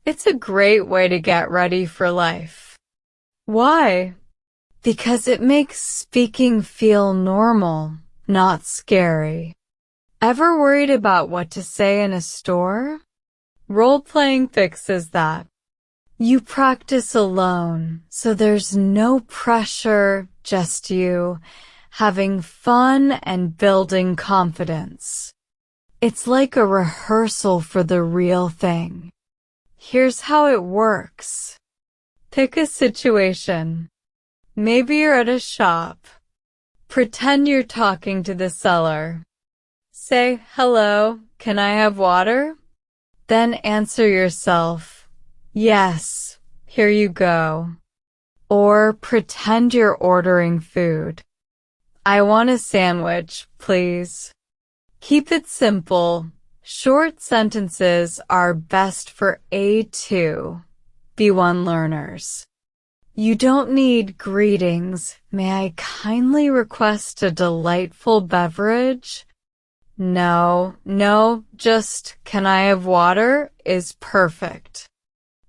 It's a great way to get ready for life. Why? Because it makes speaking feel normal, not scary. Ever worried about what to say in a store? Role-playing fixes that. You practice alone, so there's no pressure, just you, having fun and building confidence. It's like a rehearsal for the real thing. Here's how it works. Pick a situation. Maybe you're at a shop. Pretend you're talking to the seller. Say, hello, can I have water? Then answer yourself, yes, here you go. Or pretend you're ordering food. I want a sandwich, please. Keep it simple. Short sentences are best for A2, B1 learners. You don't need greetings. May I kindly request a delightful beverage? No, just can I have water is perfect.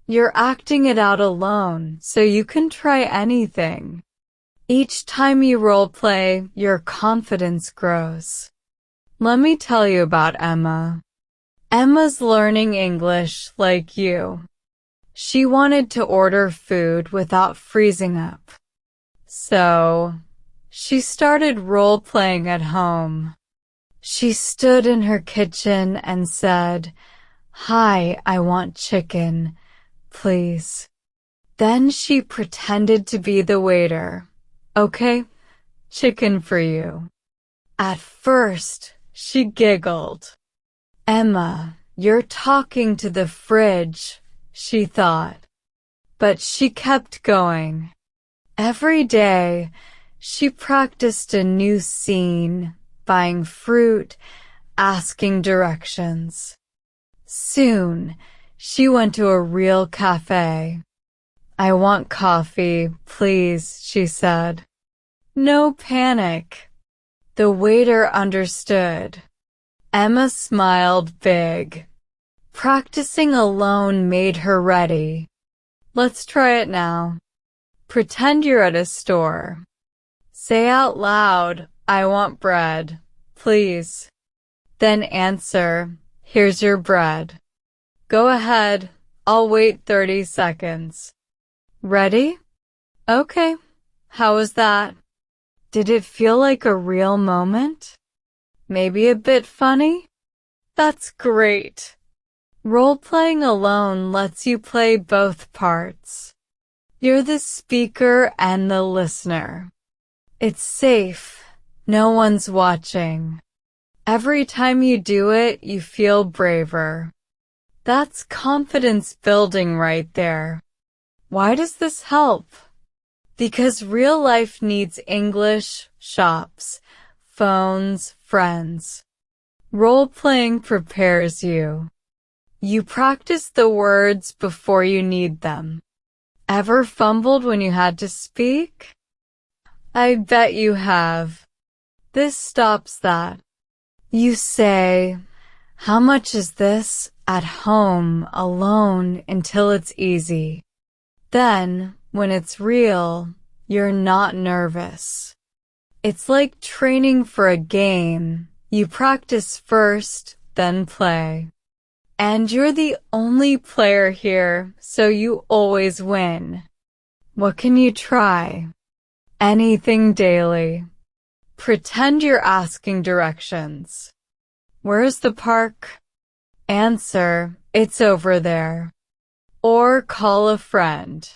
You're acting it out alone, so you can try anything. Each time you role play, your confidence grows. Let me tell you about Emma. Emma's learning English like you. She wanted to order food without freezing up. So, she started role playing at home. She stood in her kitchen and said, "Hi, I want chicken, please." Then she pretended to be the waiter. "Okay, chicken for you." At first, she giggled. "Emma, you're talking to the fridge," she thought. But she kept going. Every day, she practiced a new scene, buying fruit, asking directions. Soon, she went to a real cafe. "I want coffee, please," she said. No panic. The waiter understood. Emma smiled big. Practicing alone made her ready. Let's try it now. Pretend you're at a store. Say out loud, "I want bread, please." Then answer, "Here's your bread." Go ahead, I'll wait 30 seconds. Ready? Okay, how was that? Did it feel like a real moment? Maybe a bit funny? That's great. Role-playing alone lets you play both parts. You're the speaker and the listener. It's safe. No one's watching. Every time you do it, you feel braver. That's confidence building right there. Why does this help? Because real life needs English, shops, phones, friends. Role-playing prepares you. You practice the words before you need them. Ever fumbled when you had to speak? I bet you have. This stops that. You say, "How much is this?" at home, alone, until it's easy. Then, when it's real, you're not nervous. It's like training for a game. You practice first, then play. And you're the only player here, so you always win. What can you try? Anything daily. Pretend you're asking directions. Where's the park? Answer, it's over there. Or call a friend.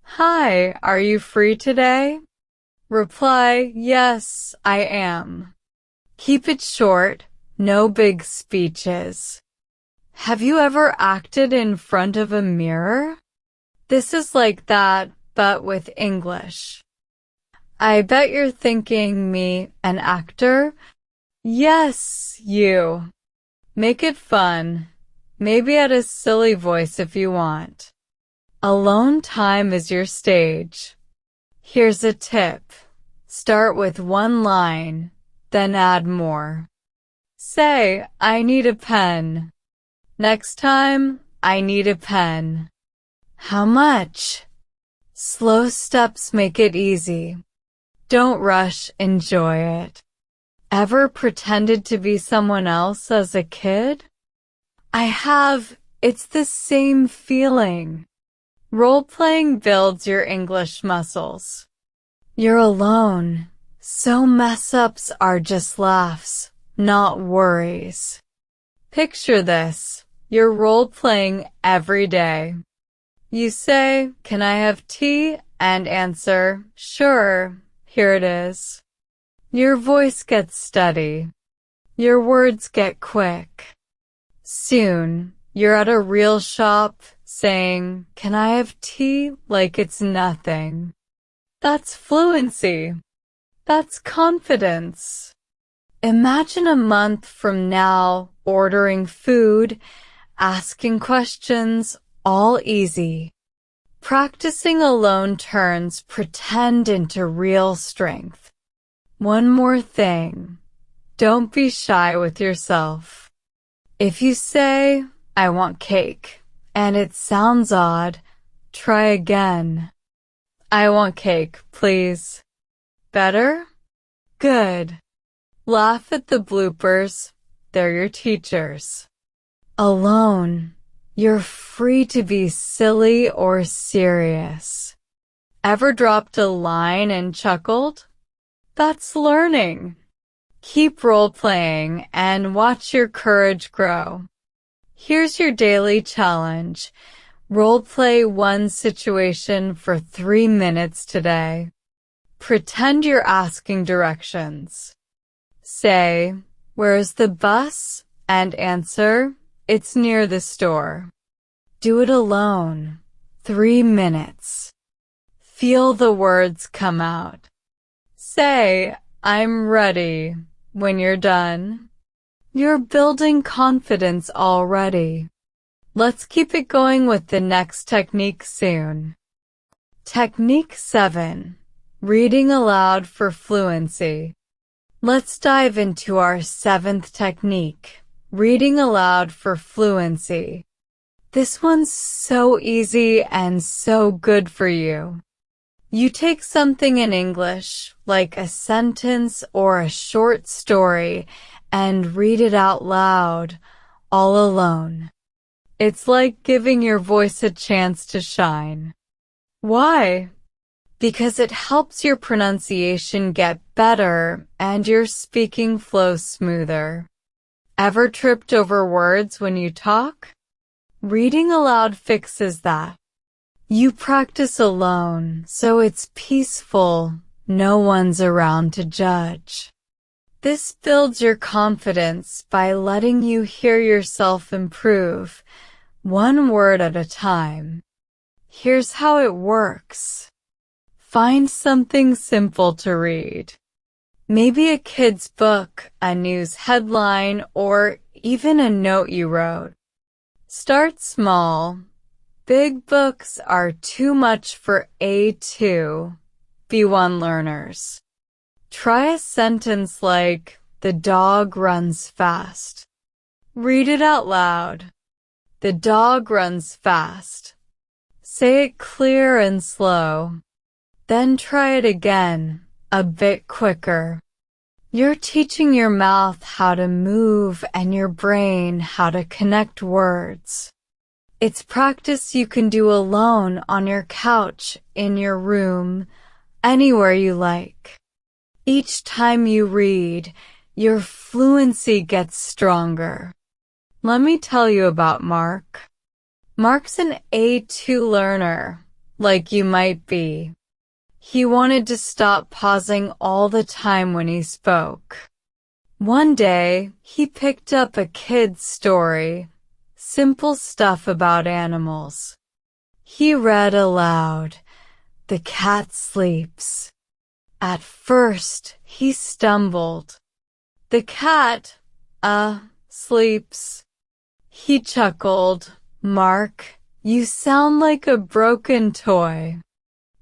Hi, are you free today? Reply, yes, I am. Keep it short, no big speeches. Have you ever acted in front of a mirror? This is like that, but with English. I bet you're thinking me an actor? Yes, you. Make it fun. Maybe add a silly voice if you want. Alone time is your stage. Here's a tip. Start with one line, then add more. Say, I need a pen. Next time, I need a pen. How much? Slow steps make it easy. Don't rush, enjoy it. Ever pretended to be someone else as a kid? I have. It's the same feeling. Role-playing builds your English muscles. You're alone, so mess-ups are just laughs, not worries. Picture this. You're role-playing every day. You say, "Can I have tea?" and answer, "Sure, here it is." Your voice gets steady. Your words get quick. Soon, you're at a real shop saying, "Can I have tea?" like it's nothing. That's fluency. That's confidence. Imagine a month from now ordering food, asking questions, all easy. Practicing alone turns pretend into real strength. One more thing. Don't be shy with yourself. If you say, "I want cake," and it sounds odd, try again. "I want cake, please." Better? Good. Laugh at the bloopers. They're your teachers. Alone, you're free to be silly or serious. Ever dropped a line and chuckled? That's learning. Keep role-playing and watch your courage grow. Here's your daily challenge. Role-play one situation for 3 minutes today. Pretend you're asking directions. Say, "Where's the bus?" and answer, "It's near the store." Do it alone. 3 minutes. Feel the words come out. Say, "I'm ready," when you're done. You're building confidence already. Let's keep it going with the next technique soon. Technique 7. Reading aloud for fluency. Let's dive into our 7th technique, reading aloud for fluency. This one's so easy and so good for you. You take something in English, like a sentence or a short story, and read it out loud, all alone. It's like giving your voice a chance to shine. Why? Because it helps your pronunciation get better and your speaking flow smoother. Ever tripped over words when you talk? Reading aloud fixes that. You practice alone, so it's peaceful. No one's around to judge. This builds your confidence by letting you hear yourself improve, one word at a time. Here's how it works. Find something simple to read. Maybe a kid's book, a news headline, or even a note you wrote. Start small. Big books are too much for A2, B1 learners. Try a sentence like, "The dog runs fast." Read it out loud. The dog runs fast. Say it clear and slow. Then try it again, a bit quicker. You're teaching your mouth how to move and your brain how to connect words. It's practice you can do alone on your couch, in your room, anywhere you like. Each time you read, your fluency gets stronger. Let me tell you about Mark. Mark's an A2 learner, like you might be. He wanted to stop pausing all the time when he spoke. One day, he picked up a kid's story, simple stuff about animals. He read aloud, "The cat sleeps." At first, he stumbled. "The cat, sleeps." He chuckled. "Mark, you sound like a broken toy."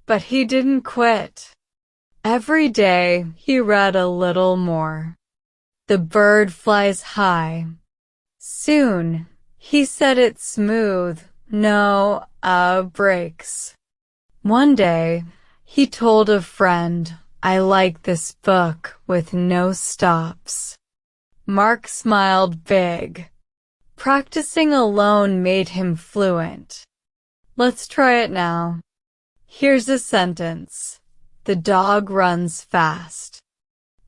But he didn't quit. Every day, he read a little more. "The bird flies high." Soon, he said it smooth, no, breaks. One day, he told a friend, "I like this book with no stops." Mark smiled big. Practicing alone made him fluent. Let's try it now. Here's a sentence. The dog runs fast.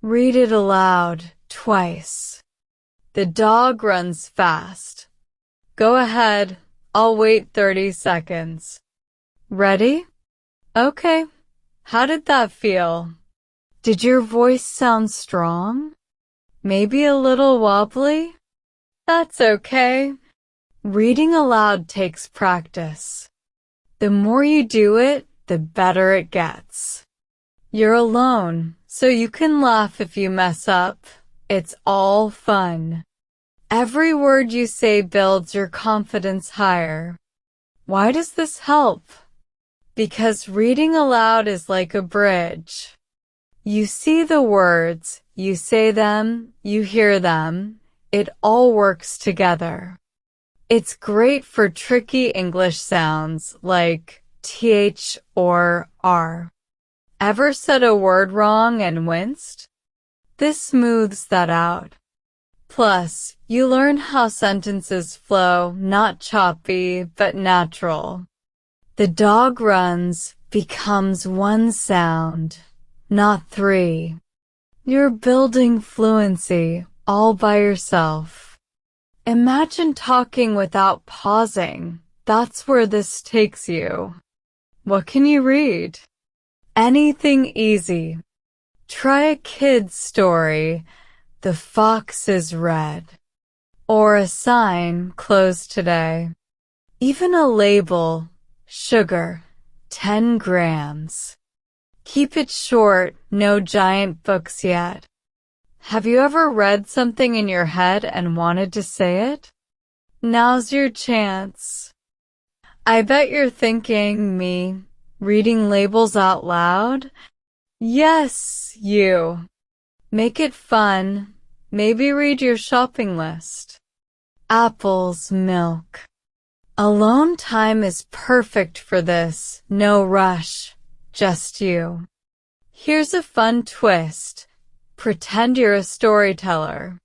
Read it aloud twice. The dog runs fast. Go ahead. I'll wait 30 seconds. Ready? Okay. How did that feel? Did your voice sound strong? Maybe a little wobbly? That's okay. Reading aloud takes practice. The more you do it, the better it gets. You're alone, so you can laugh if you mess up. It's all fun. Every word you say builds your confidence higher. Why does this help? Because reading aloud is like a bridge. You see the words, you say them, you hear them. It all works together. It's great for tricky English sounds like th or r. Ever said a word wrong and winced? This smooths that out. Plus, you learn how sentences flow, not choppy, but natural. The dog runs becomes one sound, not three. You're building fluency all by yourself. Imagine talking without pausing. That's where this takes you. What can you read? Anything easy. Try a kid's story, "The fox is red," or a sign, "Closed today." Even a label, "Sugar, 10 grams." Keep it short, no giant books yet. Have you ever read something in your head and wanted to say it? Now's your chance. I bet you're thinking, me, reading labels out loud? Yes, you. Make it fun. Maybe read your shopping list. Apples, milk. Alone time is perfect for this. No rush. Just you. Here's a fun twist. Pretend you're a storyteller.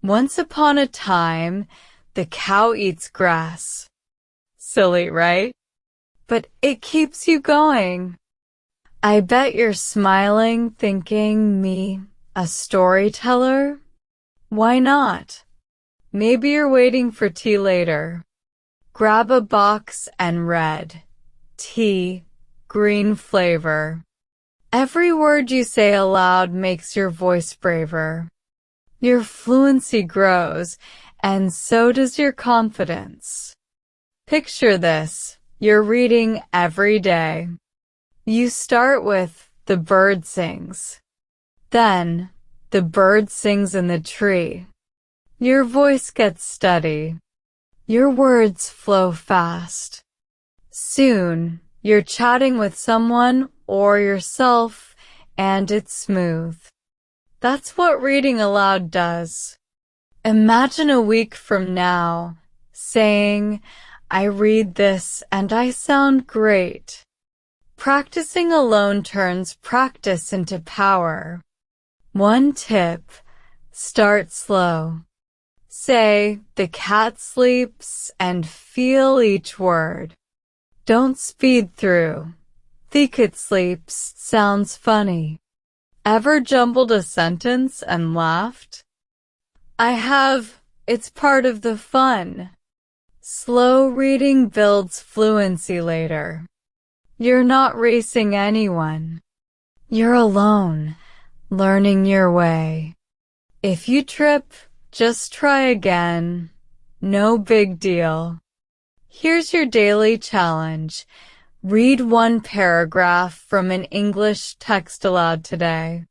Once upon a time, the cow eats grass. Silly, right? But it keeps you going. I bet you're smiling, thinking, me, a storyteller? Why not? Maybe you're waiting for tea later. Grab a box and read. Tea, green flavor. Every word you say aloud makes your voice braver. Your fluency grows, and so does your confidence. Picture this. You're reading every day. You start with "The bird sings." Then, "The bird sings in the tree." Your voice gets steady. Your words flow fast. Soon, you're chatting with someone or yourself, and it's smooth. That's what reading aloud does. Imagine a week from now, saying, "I read this and I sound great." Practicing alone turns practice into power. One tip, start slow. Say, "The cat sleeps," and feel each word. Don't speed through. think it sleeps sounds funny. Ever jumbled a sentence and laughed? I have. It's part of the fun. Slow reading builds fluency later. You're not racing anyone. You're alone, learning your way. If you trip, just try again. No big deal. Here's your daily challenge. Read one paragraph from an English text aloud today.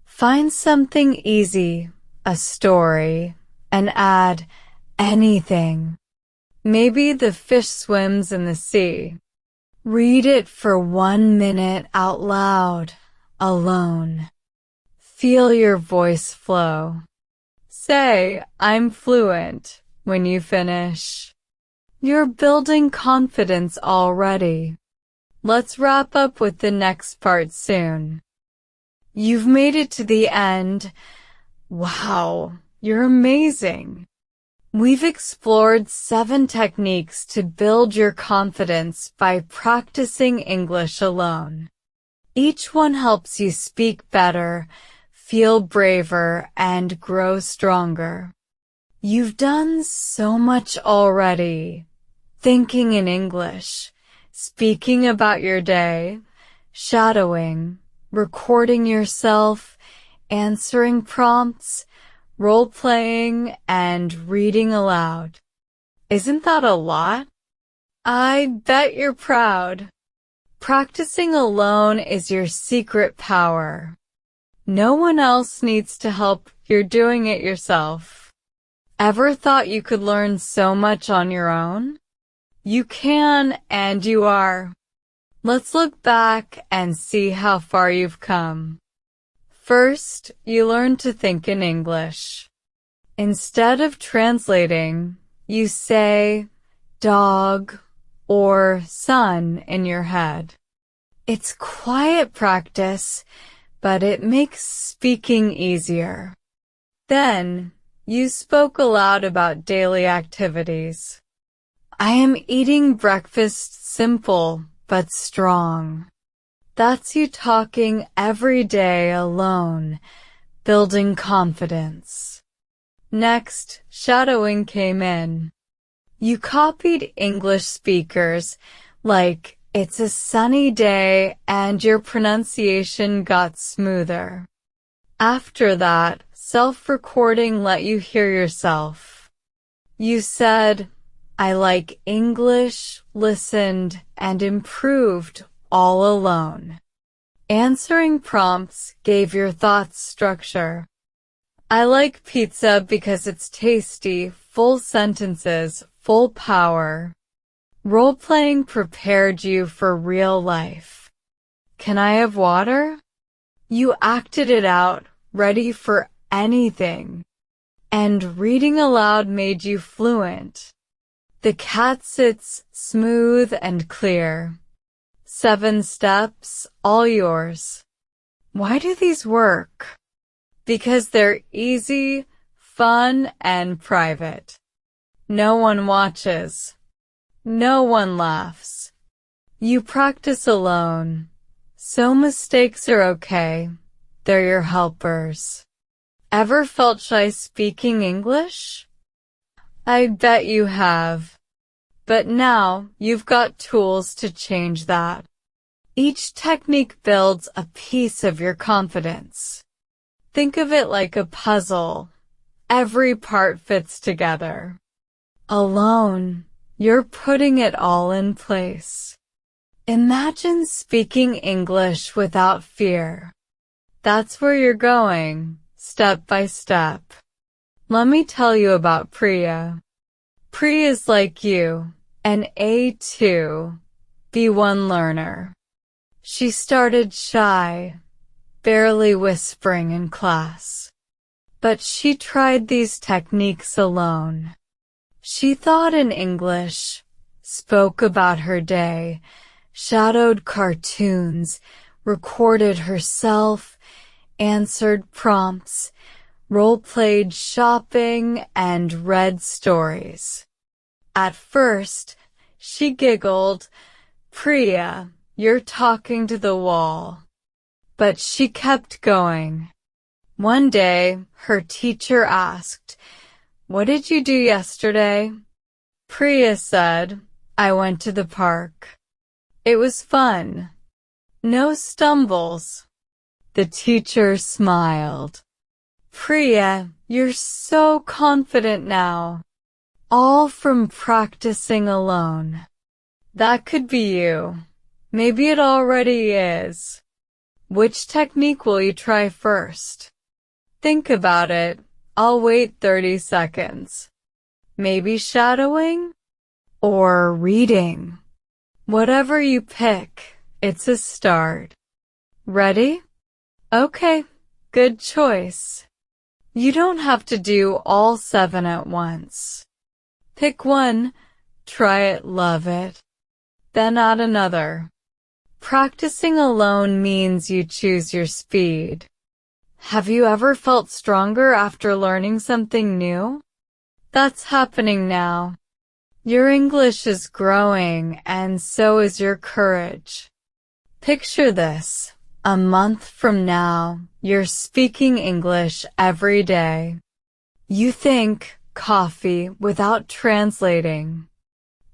Find something easy, a story, and add anything. Maybe the fish swims in the sea. Read it for 1 minute out loud, alone. Feel your voice flow. Say, I'm fluent, when you finish. You're building confidence already. Let's wrap up with the next part soon. You've made it to the end. Wow, you're amazing. We've explored 7 techniques to build your confidence by practicing English alone. Each one helps you speak better, feel braver, and grow stronger. You've done so much already. Thinking in English, speaking about your day, shadowing, recording yourself, answering prompts, role-playing, and reading aloud. Isn't that a lot? I bet you're proud. Practicing alone is your secret power. No one else needs to help. You're doing it yourself. Ever thought you could learn so much on your own? You can, and you are. Let's look back and see how far you've come. First, you learned to think in English. Instead of translating, you say dog or sun in your head. It's quiet practice, but it makes speaking easier. Then, you spoke aloud about daily activities. I am eating breakfast simple but strong. That's you talking every day alone, building confidence. Next, shadowing came in. You copied English speakers, like it's a sunny day and your pronunciation got smoother. After that, self-recording let you hear yourself. You said, I like English, listened, and improved all alone. Answering prompts gave your thoughts structure. I like pizza because it's tasty, full sentences, full power. Role-playing prepared you for real life. Can I have water? You acted it out, ready for anything. And reading aloud made you fluent. The cat sits smooth and clear. 7 steps, all yours. Why do these work? Because they're easy, fun, and private. No one watches. No one laughs. You practice alone. So mistakes are okay. They're your helpers. Ever felt shy speaking English? I bet you have. But now you've got tools to change that. Each technique builds a piece of your confidence. Think of it like a puzzle. Every part fits together. Alone, you're putting it all in place. Imagine speaking English without fear. That's where you're going, step by step. Let me tell you about Priya. Priya is like you, an A2, B1 learner. She started shy, barely whispering in class. But she tried these techniques alone. She thought in English, spoke about her day, shadowed cartoons, recorded herself, answered prompts, role-played shopping, and read stories. At first, she giggled, Priya, you're talking to the wall." But she kept going. One day, her teacher asked, "What did you do yesterday?" Priya said, "I went to the park. It was fun. No stumbles." The teacher smiled. "Priya, you're so confident now. All from practicing alone." That could be you. Maybe it already is. Which technique will you try first? Think about it. I'll wait 30 seconds. Maybe shadowing? Or reading? Whatever you pick, it's a start. Ready? Okay, good choice. You don't have to do all 7 at once. Pick one, try it, love it. Then add another. Practicing alone means you choose your speed. Have you ever felt stronger after learning something new? That's happening now. Your English is growing, and so is your courage. Picture this. A month from now, you're speaking English every day. You think coffee without translating.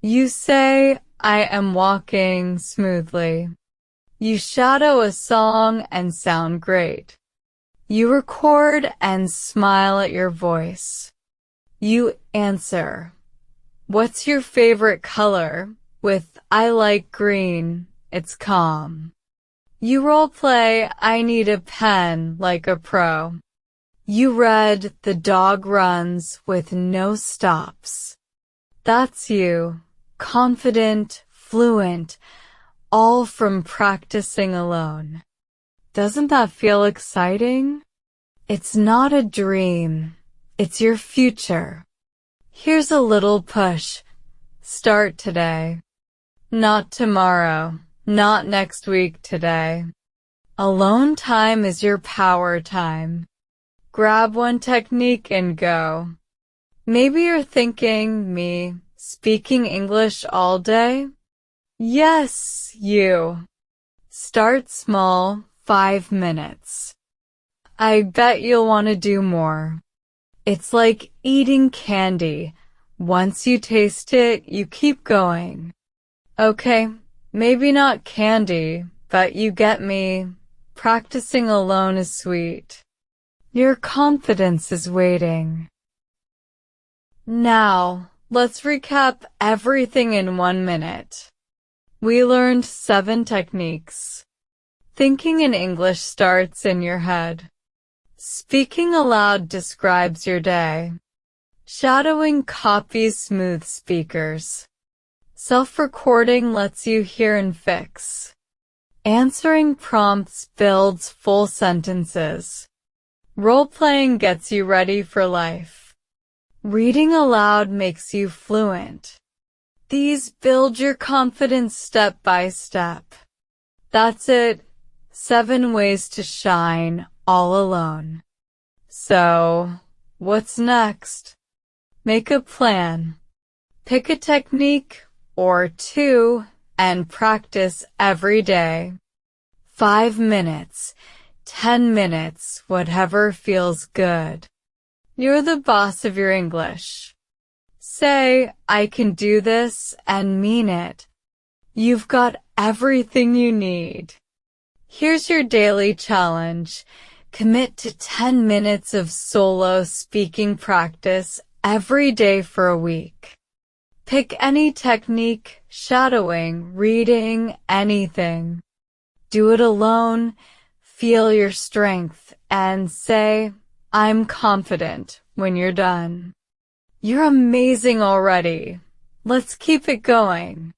You say, "I am walking smoothly." You shadow a song and sound great. You record and smile at your voice. You answer, "What's your favorite color?" with "I like green, it's calm." You role-play, "I need a pen," like a pro. You read "The dog runs" with no stops. That's you, confident, fluent, all from practicing alone. Doesn't that feel exciting? It's not a dream, it's your future. Here's a little push. Start today. Not tomorrow. Not next week, today. Alone time is your power time. Grab one technique and go. Maybe you're thinking, me, speaking English all day? Yes, you. Start small, 5 minutes. I bet you'll want to do more. It's like eating candy. Once you taste it, you keep going. Okay, maybe not candy, but you get me. Practicing alone is sweet. Your confidence is waiting. Now, let's recap everything in 1 minute. We learned 7 techniques. Thinking in English starts in your head. Speaking aloud describes your day. Shadowing copies smooth speakers. Self-recording lets you hear and fix. Answering prompts builds full sentences. Role-playing gets you ready for life. Reading aloud makes you fluent. These build your confidence step by step. That's it. 7 ways to shine all alone. So, what's next? Make a plan. Pick a technique or 2 and practice every day. 5 minutes, 10 minutes, whatever feels good. You're the boss of your English. Say, "I can do this," and mean it. You've got everything you need. Here's your daily challenge. Commit to 10 minutes of solo speaking practice every day for a week. Pick any technique, shadowing, reading, anything. Do it alone, feel your strength, and say, "I'm confident," when you're done. You're amazing already. Let's keep it going.